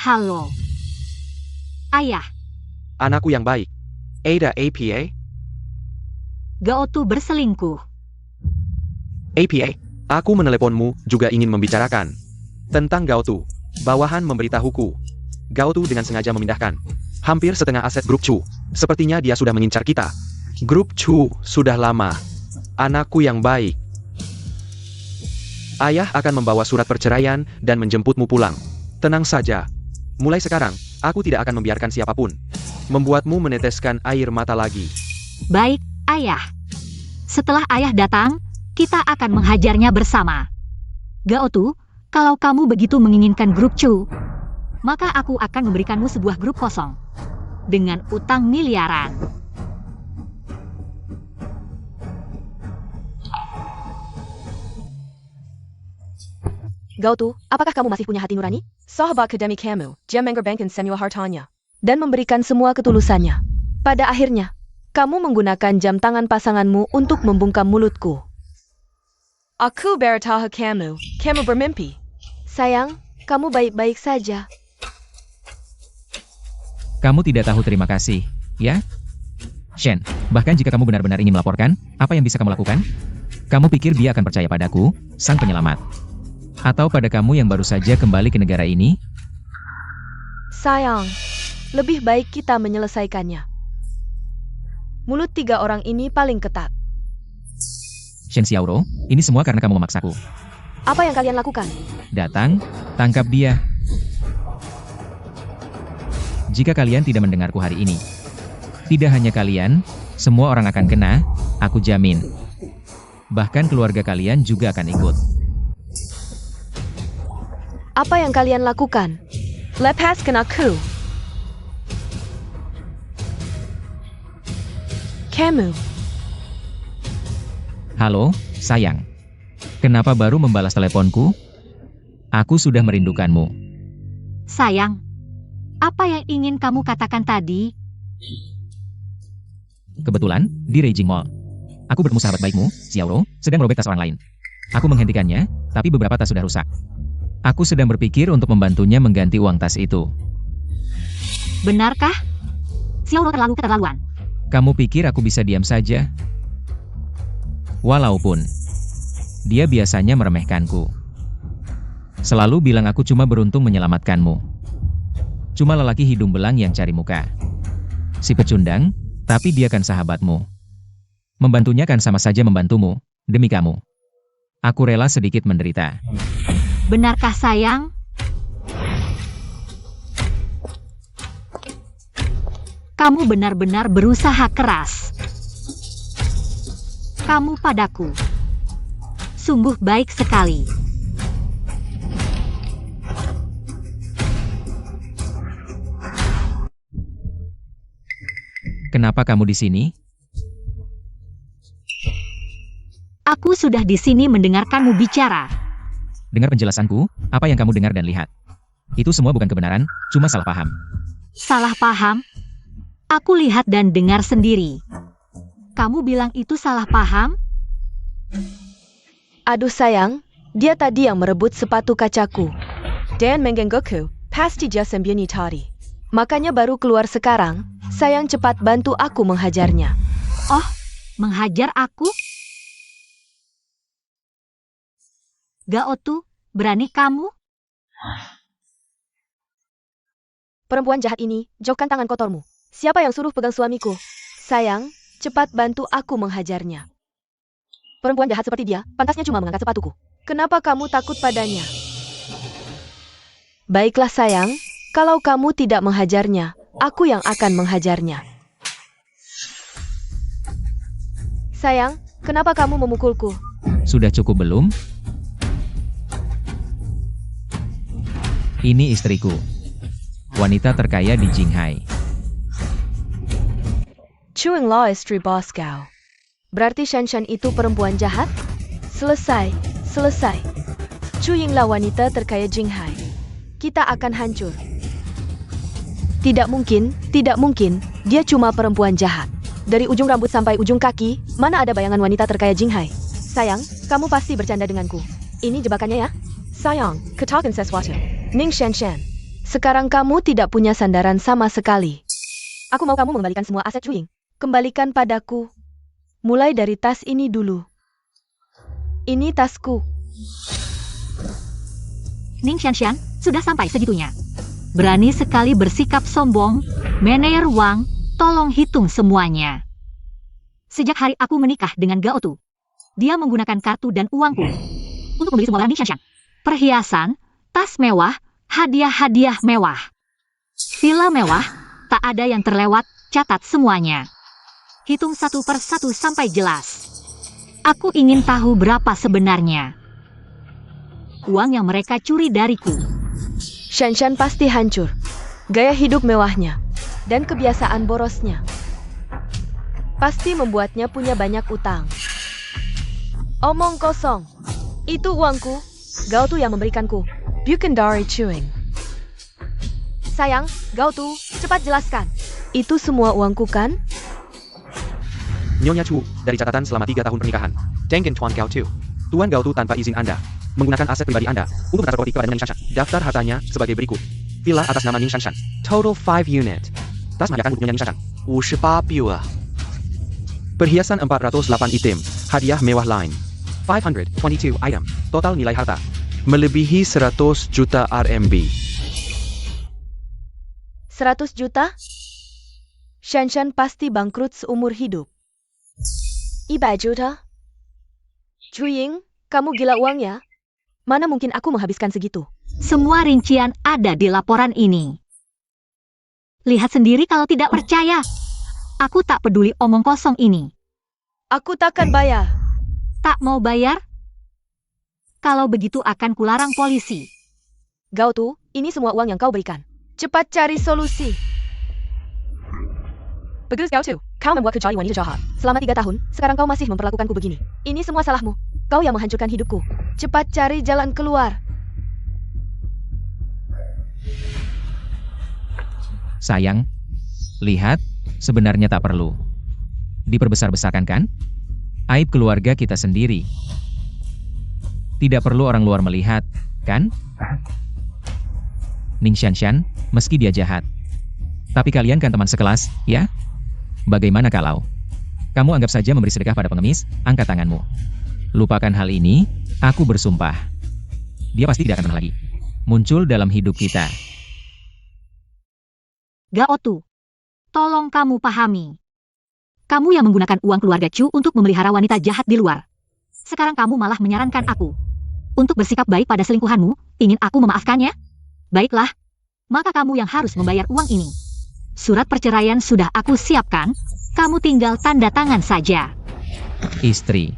Halo. Ayah, Anakku yang baik. Ada APA? Gao Tu berselingkuh. APA, aku meneleponmu juga ingin membicarakan tentang Gao Tu. Bawahan memberitahuku. Gao Tu dengan sengaja memindahkan hampir setengah aset grup Chu. Sepertinya dia sudah mengincar kita. Grup Chu sudah lama. Anakku yang baik. Ayah akan membawa surat perceraian dan menjemputmu pulang. Tenang saja. Mulai sekarang, aku tidak akan membiarkan siapapun membuatmu meneteskan air mata lagi. Baik, ayah. Setelah ayah datang, kita akan menghajarnya bersama. Gao Tu, kalau kamu begitu menginginkan grup Chu, maka aku akan memberikanmu sebuah grup kosong dengan utang miliaran. Gao Tu, apakah kamu masih punya hati nurani? Sahabat akademik kamu, dia mengorbankan semua hartanya dan memberikan semua ketulusannya. Pada akhirnya, kamu menggunakan jam tangan pasanganmu untuk membungkam mulutku. Aku beritahu kamu bermimpi. Sayang, kamu baik-baik saja. Kamu tidak tahu terima kasih, ya? Shen, bahkan jika kamu benar-benar ingin melaporkan, apa yang bisa kamu lakukan? Kamu pikir dia akan percaya padaku, sang penyelamat? Atau pada kamu yang baru saja kembali ke negara ini? Sayang, lebih baik kita menyelesaikannya. Mulut 3 orang ini paling ketat. Shen Xiaoro, ini semua karena kamu memaksaku. Apa yang kalian lakukan? Datang, tangkap dia. Jika kalian tidak mendengarku hari ini, tidak hanya kalian, semua orang akan kena, aku jamin. Bahkan keluarga kalian juga akan ikut. Apa yang kalian lakukan? Lepaskan aku. Kamu. Halo, sayang. Kenapa baru membalas teleponku? Aku sudah merindukanmu. Sayang, apa yang ingin kamu katakan tadi? Kebetulan, di Beijing Mall. Aku bertemu sahabat baikmu, Xiaoro, sedang merobek tas orang lain. Aku menghentikannya, tapi beberapa tas sudah rusak. Aku sedang berpikir untuk membantunya mengganti uang tas itu. Benarkah? Xiaoro terlalu keterlaluan. Kamu pikir aku bisa diam saja? Walaupun dia biasanya meremehkanku. Selalu bilang aku cuma beruntung menyelamatkanmu. Cuma lelaki hidung belang yang cari muka. Si pecundang, tapi dia kan sahabatmu. Membantunya kan sama saja membantumu, demi kamu. Aku rela sedikit menderita. Benarkah sayang? Kamu benar-benar berusaha keras. Kamu padaku sungguh baik sekali. Kenapa kamu di sini? Aku sudah di sini mendengarkanmu bicara. Dengar penjelasanku, apa yang kamu dengar dan lihat. Itu semua bukan kebenaran, cuma salah paham. Salah paham? Aku lihat dan dengar sendiri. Kamu bilang itu salah paham? Aduh sayang, dia tadi yang merebut sepatu kacaku. Dan menggangguku, pasti dia sembunyi tadi. Makanya baru keluar sekarang. Sayang cepat bantu aku menghajarnya. Oh, menghajar aku? Gao Tu, berani kamu? Perempuan jahat ini, jauhkan tangan kotormu. Siapa yang suruh pegang suamiku? Sayang, cepat bantu aku menghajarnya. Perempuan jahat seperti dia, pantasnya cuma mengangkat sepatuku. Kenapa kamu takut padanya? Baiklah sayang, kalau kamu tidak menghajarnya, aku yang akan menghajarnya. Sayang, kenapa kamu memukulku? Sudah cukup belum? Ini istriku. Wanita terkaya di Jinghai. Chuing Law istri bos Gao. Berarti Shanshan itu perempuan jahat? Selesai, selesai. Chuyinglah wanita terkaya Jinghai. Kita akan hancur. Tidak mungkin, tidak mungkin. Dia cuma perempuan jahat. Dari ujung rambut sampai ujung kaki, mana ada bayangan wanita terkaya Jinghai? Sayang, kamu pasti bercanda denganku. Ini jebakannya ya? Sayang, katakan sesuatu. Ning Shanshan, sekarang kamu tidak punya sandaran sama sekali. Aku mau kamu mengembalikan semua aset Chuying. Kembalikan padaku. Mulai dari tas ini dulu. Ini tasku. Ning Shanshan, sudah sampai segitunya. Berani sekali bersikap sombong. Meneer Wang, tolong hitung semuanya. Sejak hari aku menikah dengan Gao Tu, dia menggunakan kartu dan uangku untuk membeli semua barang Ning Shanshan. Perhiasan, tas mewah, hadiah-hadiah mewah, villa mewah, tak ada yang terlewat, catat semuanya. Hitung satu per satu sampai jelas. Aku ingin tahu berapa sebenarnya uang yang mereka curi dariku. Shanshan pasti hancur. Gaya hidup mewahnya dan kebiasaan borosnya pasti membuatnya punya banyak utang. Omong kosong. Itu uangku. Gao Tu yang memberikanku. Bukan dari Chuying. Sayang, Gao Tu, cepat jelaskan. Itu semua uangku kan? Nyonya Chu, dari catatan selama 3 tahun pernikahan. Dengen Tuan Gao Tu. Tuan Gao Tu tanpa izin Anda menggunakan aset pribadi Anda untuk bertransaksi kepada Ning Shanshan. Daftar hartanya sebagai berikut. Villa atas nama Ning Shanshan. Total 5 unit. Tas menandakan bukunya Ning Shanshan. 58 biwa. Perhiasan 408 item. Hadiah mewah lain. 522 item. Total nilai harta melebihi 100 juta RMB. 100 juta? Shanshan pasti bangkrut seumur hidup. 100 juta? Chuying, kamu gila uang ya? Mana mungkin aku menghabiskan segitu? Semua rincian ada di laporan ini. Lihat sendiri kalau tidak percaya. Aku tak peduli omong kosong ini. Aku takkan bayar. Tak mau bayar? Kalau begitu akan kularang polisi. Gao Tu, ini semua uang yang kau berikan. Cepat cari solusi. Bagus Gao Tu, kau membuat kecuali wanita jahat. Selama 3 tahun, sekarang kau masih memperlakukanku begini. Ini semua salahmu. Kau yang menghancurkan hidupku. Cepat cari jalan keluar. Sayang, lihat, sebenarnya tak perlu. Diperbesar-besarkan kan? Aib keluarga kita sendiri. Tidak perlu orang luar melihat, kan? Ning Shanshan, meski dia jahat. Tapi kalian kan teman sekelas, ya? Bagaimana kalau kamu anggap saja memberi sedekah pada pengemis, angkat tanganmu. Lupakan hal ini, aku bersumpah. Dia pasti tidak akan pernah lagi muncul dalam hidup kita. Gao Tu, tolong kamu pahami. Kamu yang menggunakan uang keluarga Chu untuk memelihara wanita jahat di luar. Sekarang kamu malah menyarankan aku untuk bersikap baik pada selingkuhanmu, ingin aku memaafkannya? Baiklah, maka kamu yang harus membayar uang ini. Surat perceraian sudah aku siapkan, kamu tinggal tanda tangan saja. Istri.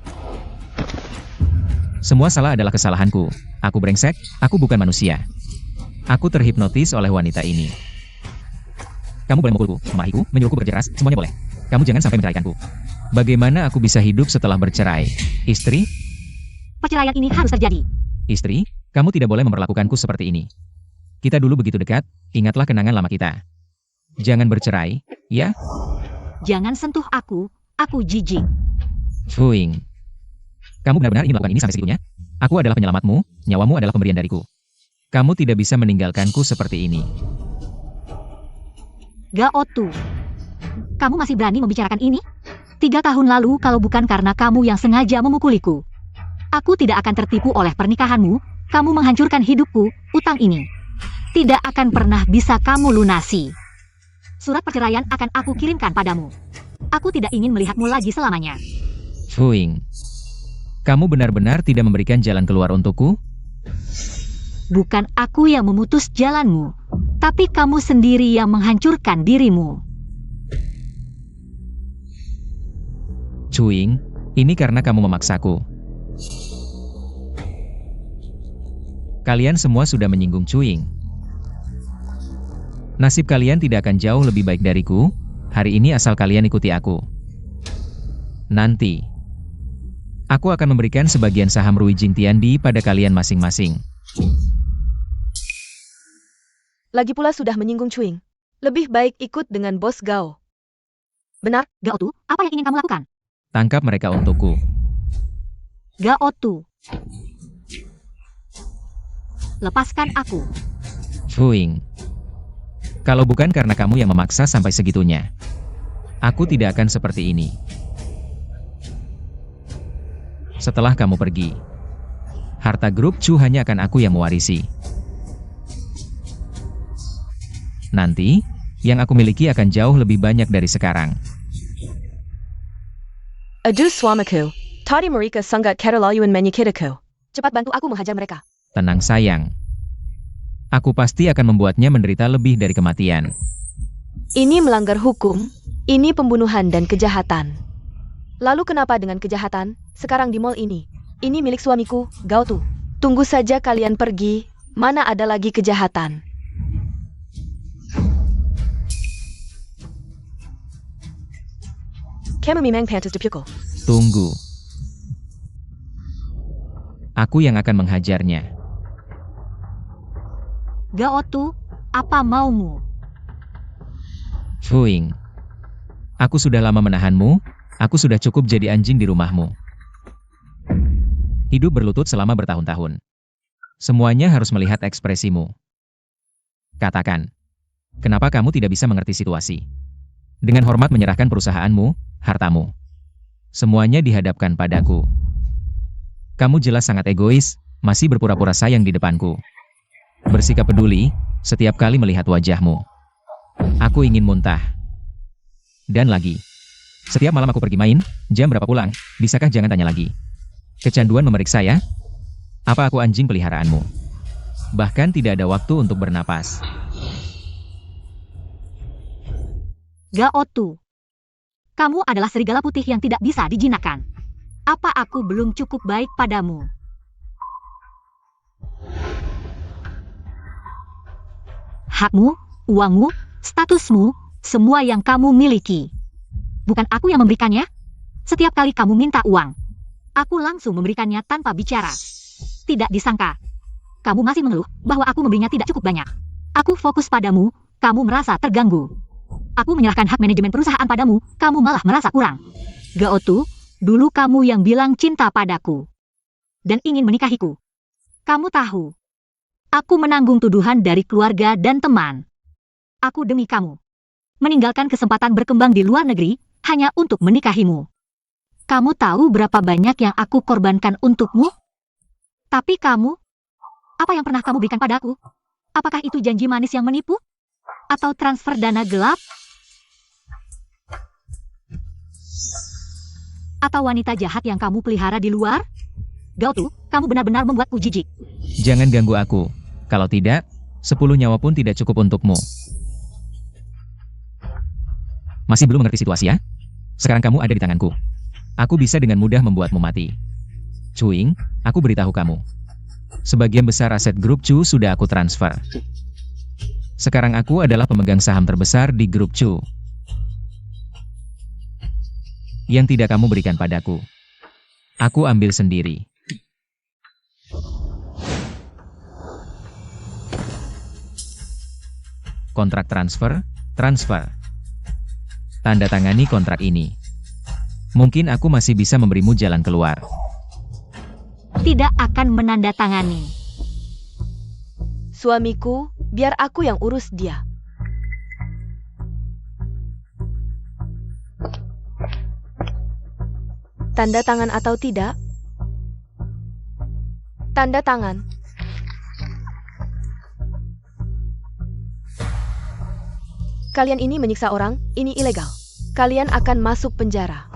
Semua salah adalah kesalahanku. Aku brengsek, aku bukan manusia. Aku terhipnotis oleh wanita ini. Kamu boleh memukulku, memahiku, menyuruhku bekerja keras, semuanya boleh. Kamu jangan sampai menceraikanku. Bagaimana aku bisa hidup setelah bercerai? Istri? Perceraian ini harus terjadi. Istri, kamu tidak boleh memperlakukanku seperti ini. Kita dulu begitu dekat, ingatlah kenangan lama kita. Jangan bercerai, ya? Jangan sentuh aku jijik. Chuying. Kamu benar-benar ingin melakukan ini sampai segitunya? Aku adalah penyelamatmu, nyawamu adalah pemberian dariku. Kamu tidak bisa meninggalkanku seperti ini. Gao Tu, kamu masih berani membicarakan ini? 3 tahun lalu kalau bukan karena kamu yang sengaja memukuliku, aku tidak akan tertipu oleh pernikahanmu. Kamu menghancurkan hidupku, utang ini tidak akan pernah bisa kamu lunasi. Surat perceraian akan aku kirimkan padamu. Aku tidak ingin melihatmu lagi selamanya. Chuying. Kamu benar-benar tidak memberikan jalan keluar untukku? Bukan aku yang memutus jalanmu, tapi kamu sendiri yang menghancurkan dirimu. Chuying, ini karena kamu memaksaku. Kalian semua sudah menyinggung Chuying. Nasib kalian tidak akan jauh lebih baik dariku, hari ini asal kalian ikuti aku. Nanti, Aku akan memberikan sebagian saham Ruijing Tiandi pada kalian masing-masing. Lagi pula sudah menyinggung Chewing. Lebih baik ikut dengan Bos Gao. Benar, Gao Tu, apa yang ingin kamu lakukan? Tangkap mereka untukku. Gao Tu. Lepaskan aku. Chewing. Kalau bukan karena kamu yang memaksa sampai segitunya, aku tidak akan seperti ini. Setelah kamu pergi, harta grup Chu hanya akan aku yang mewarisi. Nanti, yang aku miliki akan jauh lebih banyak dari sekarang. Aduh suamiku, tadi mereka sangat keterlaluan menyakitiku. Cepat bantu aku menghajar mereka. Tenang sayang. Aku pasti akan membuatnya menderita lebih dari kematian. Ini melanggar hukum, ini pembunuhan dan kejahatan. Lalu kenapa dengan kejahatan? Sekarang di mall ini. Ini milik suamiku, Gao Tu. Tunggu saja kalian pergi, mana ada lagi kejahatan. Kamu memang pantas dipukul. Tunggu. Aku yang akan menghajarnya. Gao Tu, apa maumu? Chewing. Aku sudah lama menahanmu, aku sudah cukup jadi anjing di rumahmu. Hidup berlutut selama bertahun-tahun. Semuanya harus melihat ekspresimu. Katakan, kenapa kamu tidak bisa mengerti situasi? Dengan hormat menyerahkan perusahaanmu, hartamu. Semuanya dihadapkan padaku. Kamu jelas sangat egois, masih berpura-pura sayang di depanku. Bersikap peduli, setiap kali melihat wajahmu. Aku ingin muntah. Dan lagi. Setiap malam aku pergi main, jam berapa pulang, bisakah jangan tanya lagi. Kecanduan memeriksa ya? Apa aku anjing peliharaanmu? Bahkan tidak ada waktu untuk bernapas. Gao Tu. Kamu adalah serigala putih yang tidak bisa dijinakkan. Apa aku belum cukup baik padamu? Hakmu, uangmu, statusmu, semua yang kamu miliki. Bukan aku yang memberikannya. Setiap kali kamu minta uang, aku langsung memberikannya tanpa bicara. Tidak disangka. Kamu masih mengeluh bahwa aku memberinya tidak cukup banyak. Aku fokus padamu, kamu merasa terganggu. Aku menyerahkan hak manajemen perusahaan padamu, kamu malah merasa kurang. Gao Tu, dulu kamu yang bilang cinta padaku. Dan ingin menikahiku. Kamu tahu. Aku menanggung tuduhan dari keluarga dan teman. Aku demi kamu. Meninggalkan kesempatan berkembang di luar negeri, hanya untuk menikahimu. Kamu tahu berapa banyak yang aku korbankan untukmu? Tapi kamu, apa yang pernah kamu berikan padaku? Apakah itu janji manis yang menipu? Atau transfer dana gelap? Atau wanita jahat yang kamu pelihara di luar? Gao Tu, kamu benar-benar membuatku jijik. Jangan ganggu aku. Kalau tidak, 10 nyawa pun tidak cukup untukmu. Masih belum mengerti situasi ya? Sekarang kamu ada di tanganku. Aku bisa dengan mudah membuatmu mati. Chewing, aku beritahu kamu. Sebagian besar aset grup Chu sudah aku transfer. Sekarang aku adalah pemegang saham terbesar di grup Chu. Yang tidak kamu berikan padaku, aku ambil sendiri. Kontrak transfer, transfer. Tanda tangani kontrak ini. Mungkin aku masih bisa memberimu jalan keluar. Tidak akan menandatangani. Suamiku, biar aku yang urus dia. Tanda tangan atau tidak? Tanda tangan. Kalian ini menyiksa orang, ini ilegal. Kalian akan masuk penjara.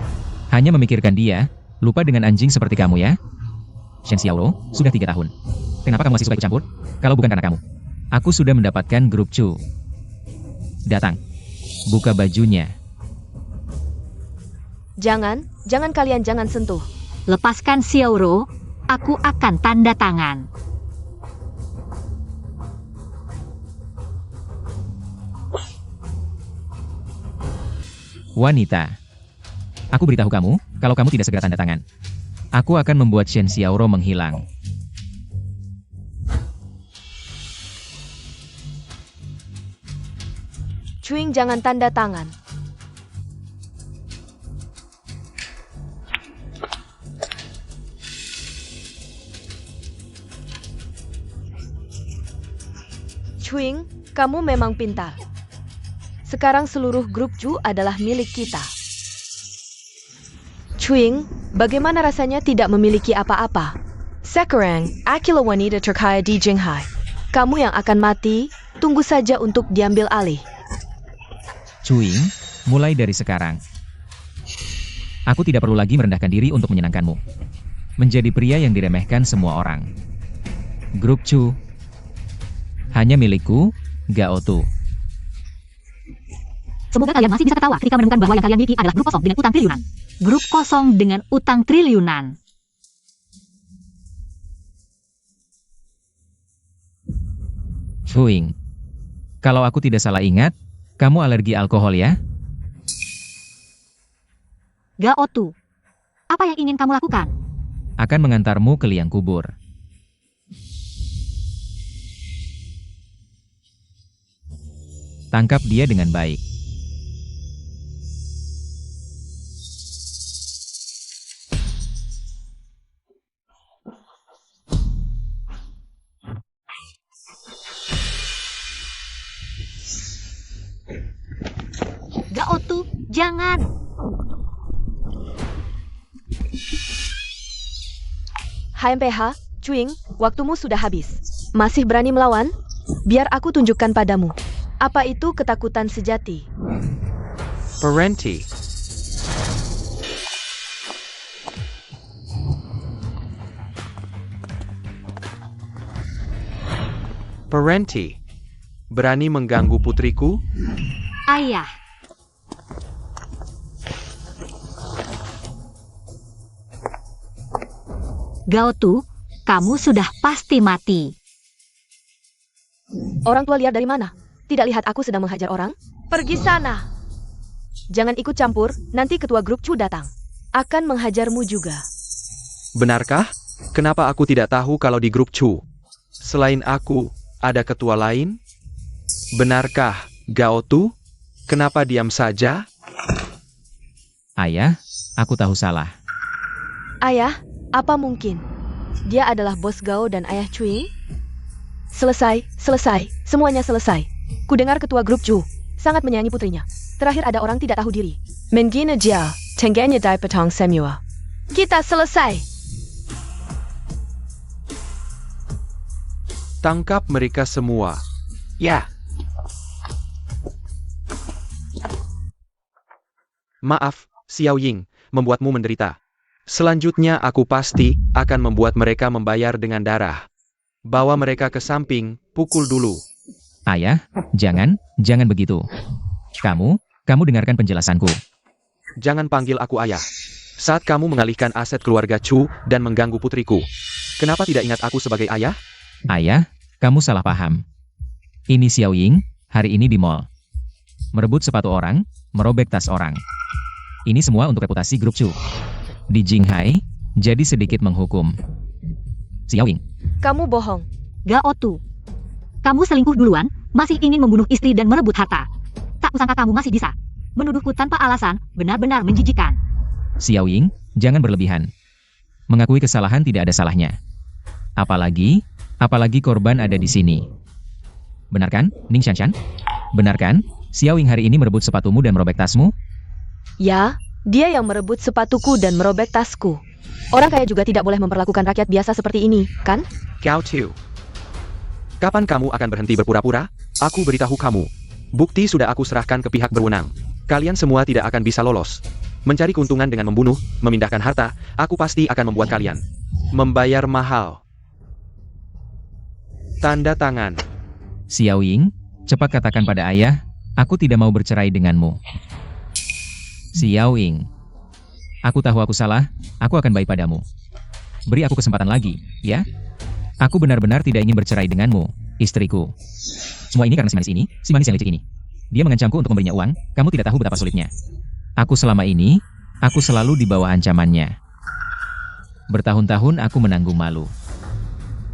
Hanya memikirkan dia, lupa dengan anjing seperti kamu ya. Shen Xiaolo, sudah 3 tahun. Kenapa kamu masih suka ikut campur? Kalau bukan karena kamu. Aku sudah mendapatkan grup Chu. Datang. Buka bajunya. Jangan kalian jangan sentuh. Lepaskan Xiaoro, aku akan tanda tangan. Wanita. Aku beritahu kamu, kalau kamu tidak segera tanda tangan, Aku akan membuat Shen Xiaoro menghilang. Chuing, jangan tanda tangan. Chuing, kamu memang pintar. Sekarang seluruh grup Chu adalah milik kita. Chuing, bagaimana rasanya tidak memiliki apa-apa? Sekarang, akulah wanita terkaya di Jinghai. Kamu yang akan mati, tunggu saja untuk diambil alih. Chuing, mulai dari sekarang. Aku tidak perlu lagi merendahkan diri untuk menyenangkanmu. Menjadi pria yang diremehkan semua orang. Grup Chu hanya milikku, Gao Tu. Semoga kalian masih bisa ketawa ketika menemukan bahwa yang kalian miliki adalah grup kosong dengan utang triliunan. Grup kosong dengan utang triliunan. Chuing, kalau aku tidak salah ingat, kamu alergi alkohol ya? Gao Tu, apa yang ingin kamu lakukan? Akan mengantarmu ke liang kubur. Tangkap dia dengan baik. Gao Tu, jangan. HMPH, Chuing, waktumu sudah habis. Masih berani melawan? Biar aku tunjukkan padamu. Apa itu ketakutan sejati? Parenti. Parenti. Berani mengganggu putriku? Ayah. Gao Tu, kamu sudah pasti mati. Orang tua liar dari mana? Tidak lihat aku sedang menghajar orang? Pergi sana! Jangan ikut campur, nanti ketua grup Chu datang. Akan menghajarmu juga. Benarkah? Kenapa aku tidak tahu kalau di grup Chu? Selain aku, ada ketua lain? Benarkah, Gao Tu? Kenapa diam saja? Ayah, aku tahu salah. Ayah, apa mungkin? Dia adalah bos Gao dan ayah Chuing? Selesai, semuanya selesai. Kudengar ketua grup Chu sangat menyayangi putrinya. Terakhir ada orang tidak tahu diri. Menggina Jia, tengganya Dai Petang Semua. Kita selesai. Tangkap mereka semua. Ya. Maaf, Xiao Ying, membuatmu menderita. Selanjutnya aku pasti akan membuat mereka membayar dengan darah. Bawa mereka ke samping, pukul dulu. Ayah, jangan begitu. Kamu dengarkan penjelasanku. Jangan panggil aku ayah. Saat kamu mengalihkan aset keluarga Chu dan mengganggu putriku, kenapa tidak ingat aku sebagai ayah? Ayah, kamu salah paham. Ini Xiao Ying, hari ini di mall. Merebut sepatu orang, merobek tas orang. Ini semua untuk reputasi grup Chu. Di Jinghai, jadi sedikit menghukum. Xiao Ying. Kamu bohong. Gao Tu, kamu selingkuh duluan, masih ingin membunuh istri dan merebut harta. Tak kusangka kamu masih bisa. Menuduhku tanpa alasan, benar-benar menjijikan. Xiao Ying, jangan berlebihan. Mengakui kesalahan tidak ada salahnya. Apalagi korban ada di sini. Benar kan, Ning Shanshan? Benar kan, Xiao Ying hari ini merebut sepatumu dan merobek tasmu? Ya, dia yang merebut sepatuku dan merobek tasku. Orang kaya juga tidak boleh memperlakukan rakyat biasa seperti ini, kan? Gao Tu. Kapan kamu akan berhenti berpura-pura? Aku beritahu kamu. Bukti sudah aku serahkan ke pihak berwenang. Kalian semua tidak akan bisa lolos. Mencari keuntungan dengan membunuh, memindahkan harta, aku pasti akan membuat kalian membayar mahal. Tanda tangan. Xiao Ying, cepat katakan pada ayah, aku tidak mau bercerai denganmu. Xiao Ying, aku tahu aku salah, aku akan baik padamu. Beri aku kesempatan lagi, ya? Aku benar-benar tidak ingin bercerai denganmu, istriku. Semua ini karena si manis yang licik ini. Dia mengancamku untuk memberinya uang, kamu tidak tahu betapa sulitnya. Aku selama ini, aku selalu di bawah ancamannya. Bertahun-tahun aku menanggung malu.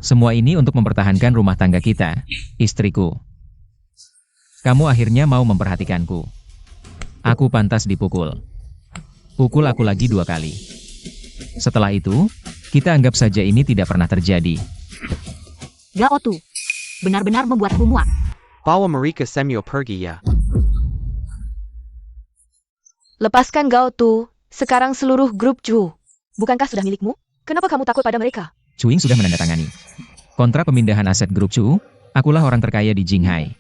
Semua ini untuk mempertahankan rumah tangga kita, istriku. Kamu akhirnya mau memperhatikanku. Aku pantas dipukul. Pukul aku lagi 2 kali. Setelah itu, kita anggap saja ini tidak pernah terjadi. Gao Tu, benar-benar membuatku muak. Bawa mereka semua pergi ya. Lepaskan Gao Tu, sekarang seluruh grup Chu. Bukankah sudah milikmu? Kenapa kamu takut pada mereka? Cuing sudah menandatangani kontrak pemindahan aset grup Chu. Akulah orang terkaya di Jinghai.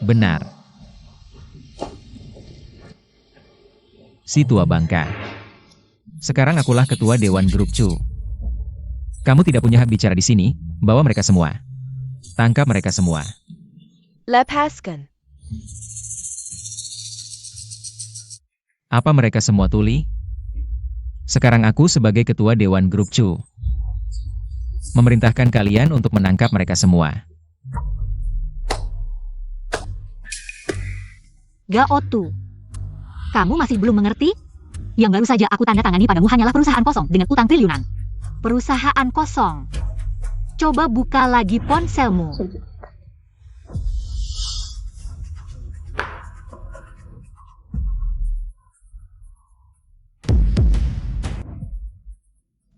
Benar. Si tua bangka. Sekarang akulah ketua Dewan Grup Chu. Kamu tidak punya hak bicara di sini. Bawa mereka semua. Tangkap mereka semua. Lepaskan. Apa mereka semua tuli? Sekarang aku sebagai ketua Dewan Grup Chu memerintahkan kalian untuk menangkap mereka semua. Gao Tu, kamu masih belum mengerti? Yang baru saja aku tanda tangani padamu hanyalah perusahaan kosong dengan utang triliunan. Perusahaan kosong. Coba buka lagi ponselmu.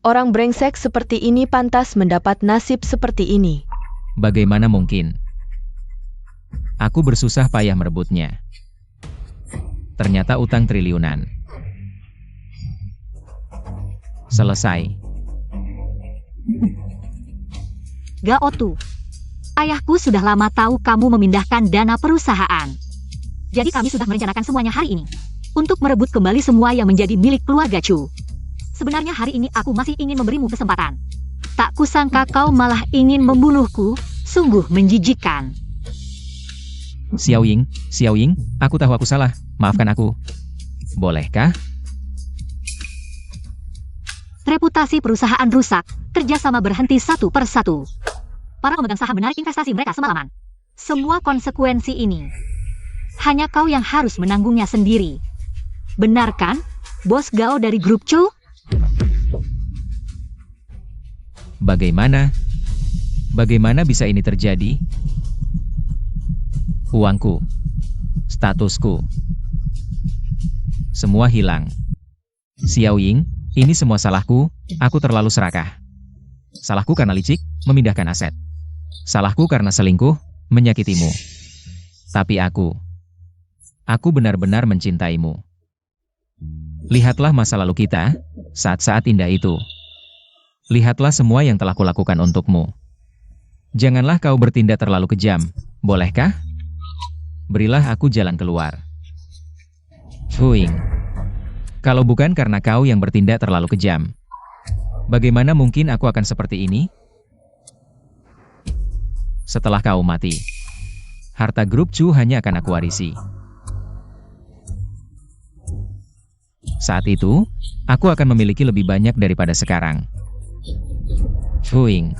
Orang brengsek seperti ini pantas mendapat nasib seperti ini. Bagaimana mungkin? Aku bersusah payah merebutnya. Ternyata utang triliunan. Selesai. Gao Tu, ayahku sudah lama tahu kamu memindahkan dana perusahaan. Jadi kami sudah merencanakan semuanya hari ini. Untuk merebut kembali semua yang menjadi milik keluarga Chu. Sebenarnya hari ini aku masih ingin memberimu kesempatan. Tak kusangka kau malah ingin membunuhku. Sungguh menjijikkan. Xiao Ying, aku tahu aku salah. Maafkan aku. Bolehkah? Reputasi perusahaan rusak, kerjasama berhenti satu per satu. Para pemegang saham menarik investasi mereka semalaman. Semua konsekuensi ini, hanya kau yang harus menanggungnya sendiri. Benar kan, Bos Gao dari grup Chu? Bagaimana? Bagaimana bisa ini terjadi? Uangku, statusku, semua hilang. Xiao Ying, ini semua salahku, aku terlalu serakah. Salahku karena licik, memindahkan aset. Salahku karena selingkuh, menyakitimu. Tapi aku benar-benar mencintaimu. Lihatlah masa lalu kita, saat-saat indah itu. Lihatlah semua yang telah kulakukan untukmu. Janganlah kau bertindak terlalu kejam, bolehkah? Berilah aku jalan keluar. Huing. Kalau bukan karena kau yang bertindak terlalu kejam, bagaimana mungkin aku akan seperti ini? Setelah kau mati, harta grup Chu hanya akan aku warisi. Saat itu, aku akan memiliki lebih banyak daripada sekarang. Huing.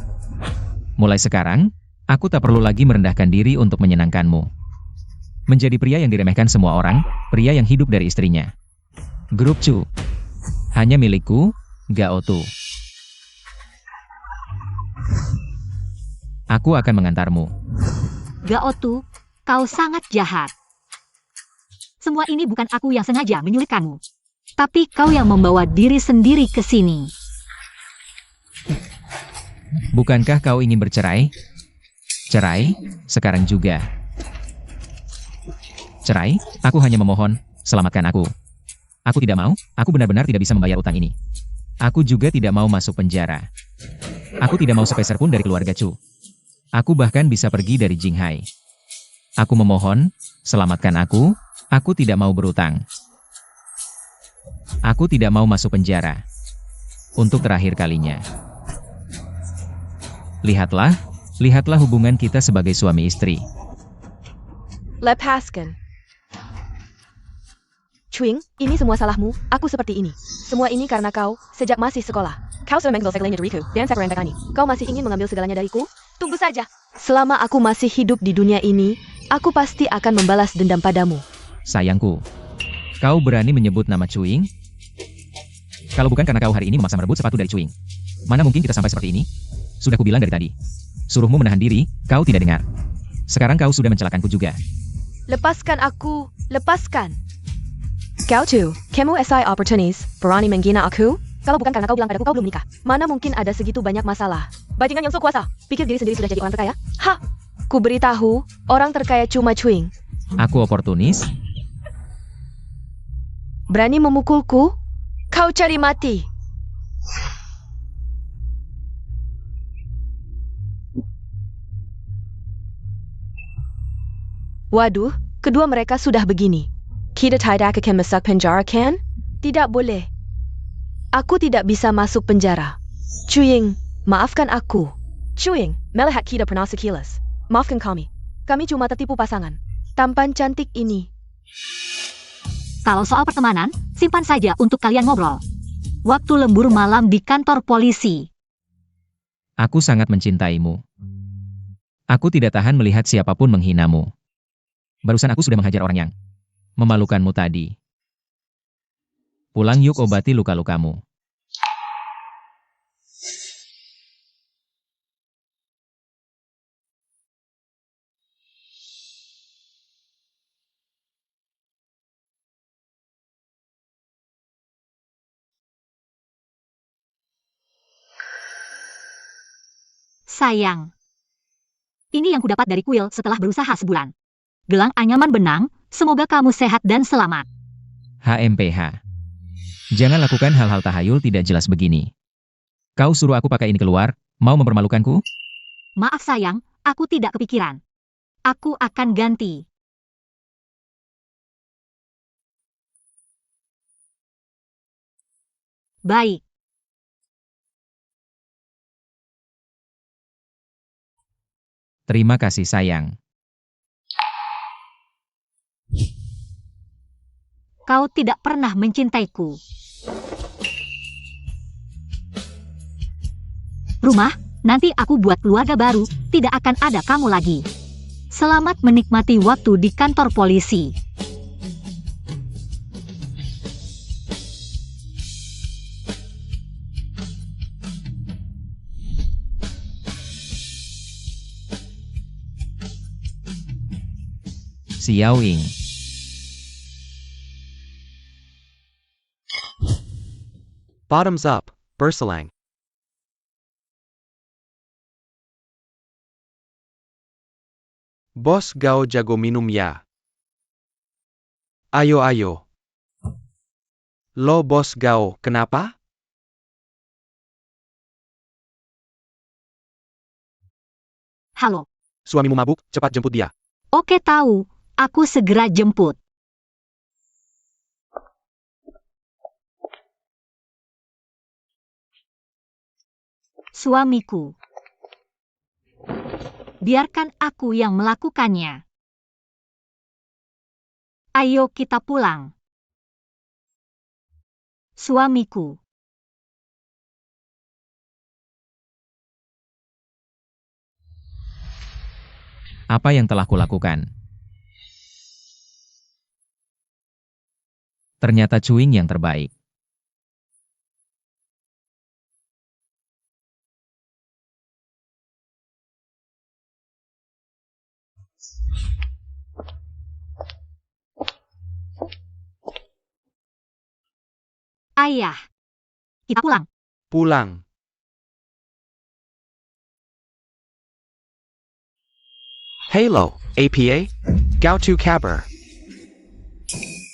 Mulai sekarang, aku tak perlu lagi merendahkan diri untuk menyenangkanmu. Menjadi pria yang diremehkan semua orang, pria yang hidup dari istrinya. Grup Chu. Hanya milikku, Gao Tu. Aku akan mengantarmu. Gao Tu, kau sangat jahat. Semua ini bukan aku yang sengaja menyulitkanmu. Tapi kau yang membawa diri sendiri ke sini. Bukankah kau ingin bercerai? Cerai? Sekarang juga. Cerai? Aku hanya memohon, selamatkan aku. Aku tidak mau, aku benar-benar tidak bisa membayar utang ini. Aku juga tidak mau masuk penjara. Aku tidak mau sepeser pun dari keluarga Chu. Aku bahkan bisa pergi dari Jinghai. Aku memohon, selamatkan aku tidak mau berutang. Aku tidak mau masuk penjara. Untuk terakhir kalinya. Lihatlah hubungan kita sebagai suami istri. Lepaskan. Chuing, ini semua salahmu, aku seperti ini. Semua ini karena kau, sejak masih sekolah. Kau sudah mengambil segalanya dariku, dan saya merendahkannya. Kau masih ingin mengambil segalanya dariku? Tunggu saja. Selama aku masih hidup di dunia ini, aku pasti akan membalas dendam padamu. Sayangku, kau berani menyebut nama Chuing? Kalau bukan karena kau hari ini memaksa merebut sepatu dari Cuing, mana mungkin kita sampai seperti ini? Sudah kubilang dari tadi. Suruhmu menahan diri, kau tidak dengar. Sekarang kau sudah mencelakanku juga. Lepaskan aku, lepaskan. Kau tu, kamu SI opportunis, berani menghina aku? Kalau bukan karena kau bilang padaku kau belum menikah, mana mungkin ada segitu banyak masalah. Bajingan yang sok kuasa, pikir diri sendiri sudah jadi orang terkaya? Ha! Ku beritahu, orang terkaya cuma Cuing. Aku oportunis? Berani memukulku? Kau cari mati. Waduh, kedua mereka sudah begini. Kita tidak akan masuk penjara, kan? Tidak boleh. Aku tidak bisa masuk penjara. Cuing, maafkan aku. Cuing, melihat kita pernah sekilas. Maafkan kami. Kami cuma tertipu pasangan. Tampan cantik ini. Kalau soal pertemanan, simpan saja untuk kalian ngobrol. Waktu lembur malam di kantor polisi. Aku sangat mencintaimu. Aku tidak tahan melihat siapapun menghinamu. Barusan aku sudah menghajar orang yang memalukanmu tadi. Pulang yuk obati luka-lukamu. Sayang. Ini yang kudapat dari kuil setelah berusaha sebulan. Gelang anyaman benang, semoga kamu sehat dan selamat. HMPH. Jangan lakukan hal-hal tahayul tidak jelas begini. Kau suruh aku pakai ini keluar, mau mempermalukanku? Maaf sayang, aku tidak kepikiran. Aku akan ganti. Baik. Terima kasih sayang. Kau tidak pernah mencintaiku. Rumah, nanti aku buat keluarga baru, tidak akan ada kamu lagi. Selamat menikmati waktu di kantor polisi. Xiao Ying. Bottoms up, Berselang. Bos Gao jago minum ya. Ayo ayo. Lo Bos Gao, kenapa? Halo. Suamimu mabuk, cepat jemput dia. Oke tahu, aku segera jemput. Suamiku. Biarkan aku yang melakukannya. Ayo kita pulang. Suamiku. Apa yang telah kulakukan? Ternyata Cuing yang terbaik. Ayah. Kita pulang. Pulang. Halo, APA? Gao tu kabar.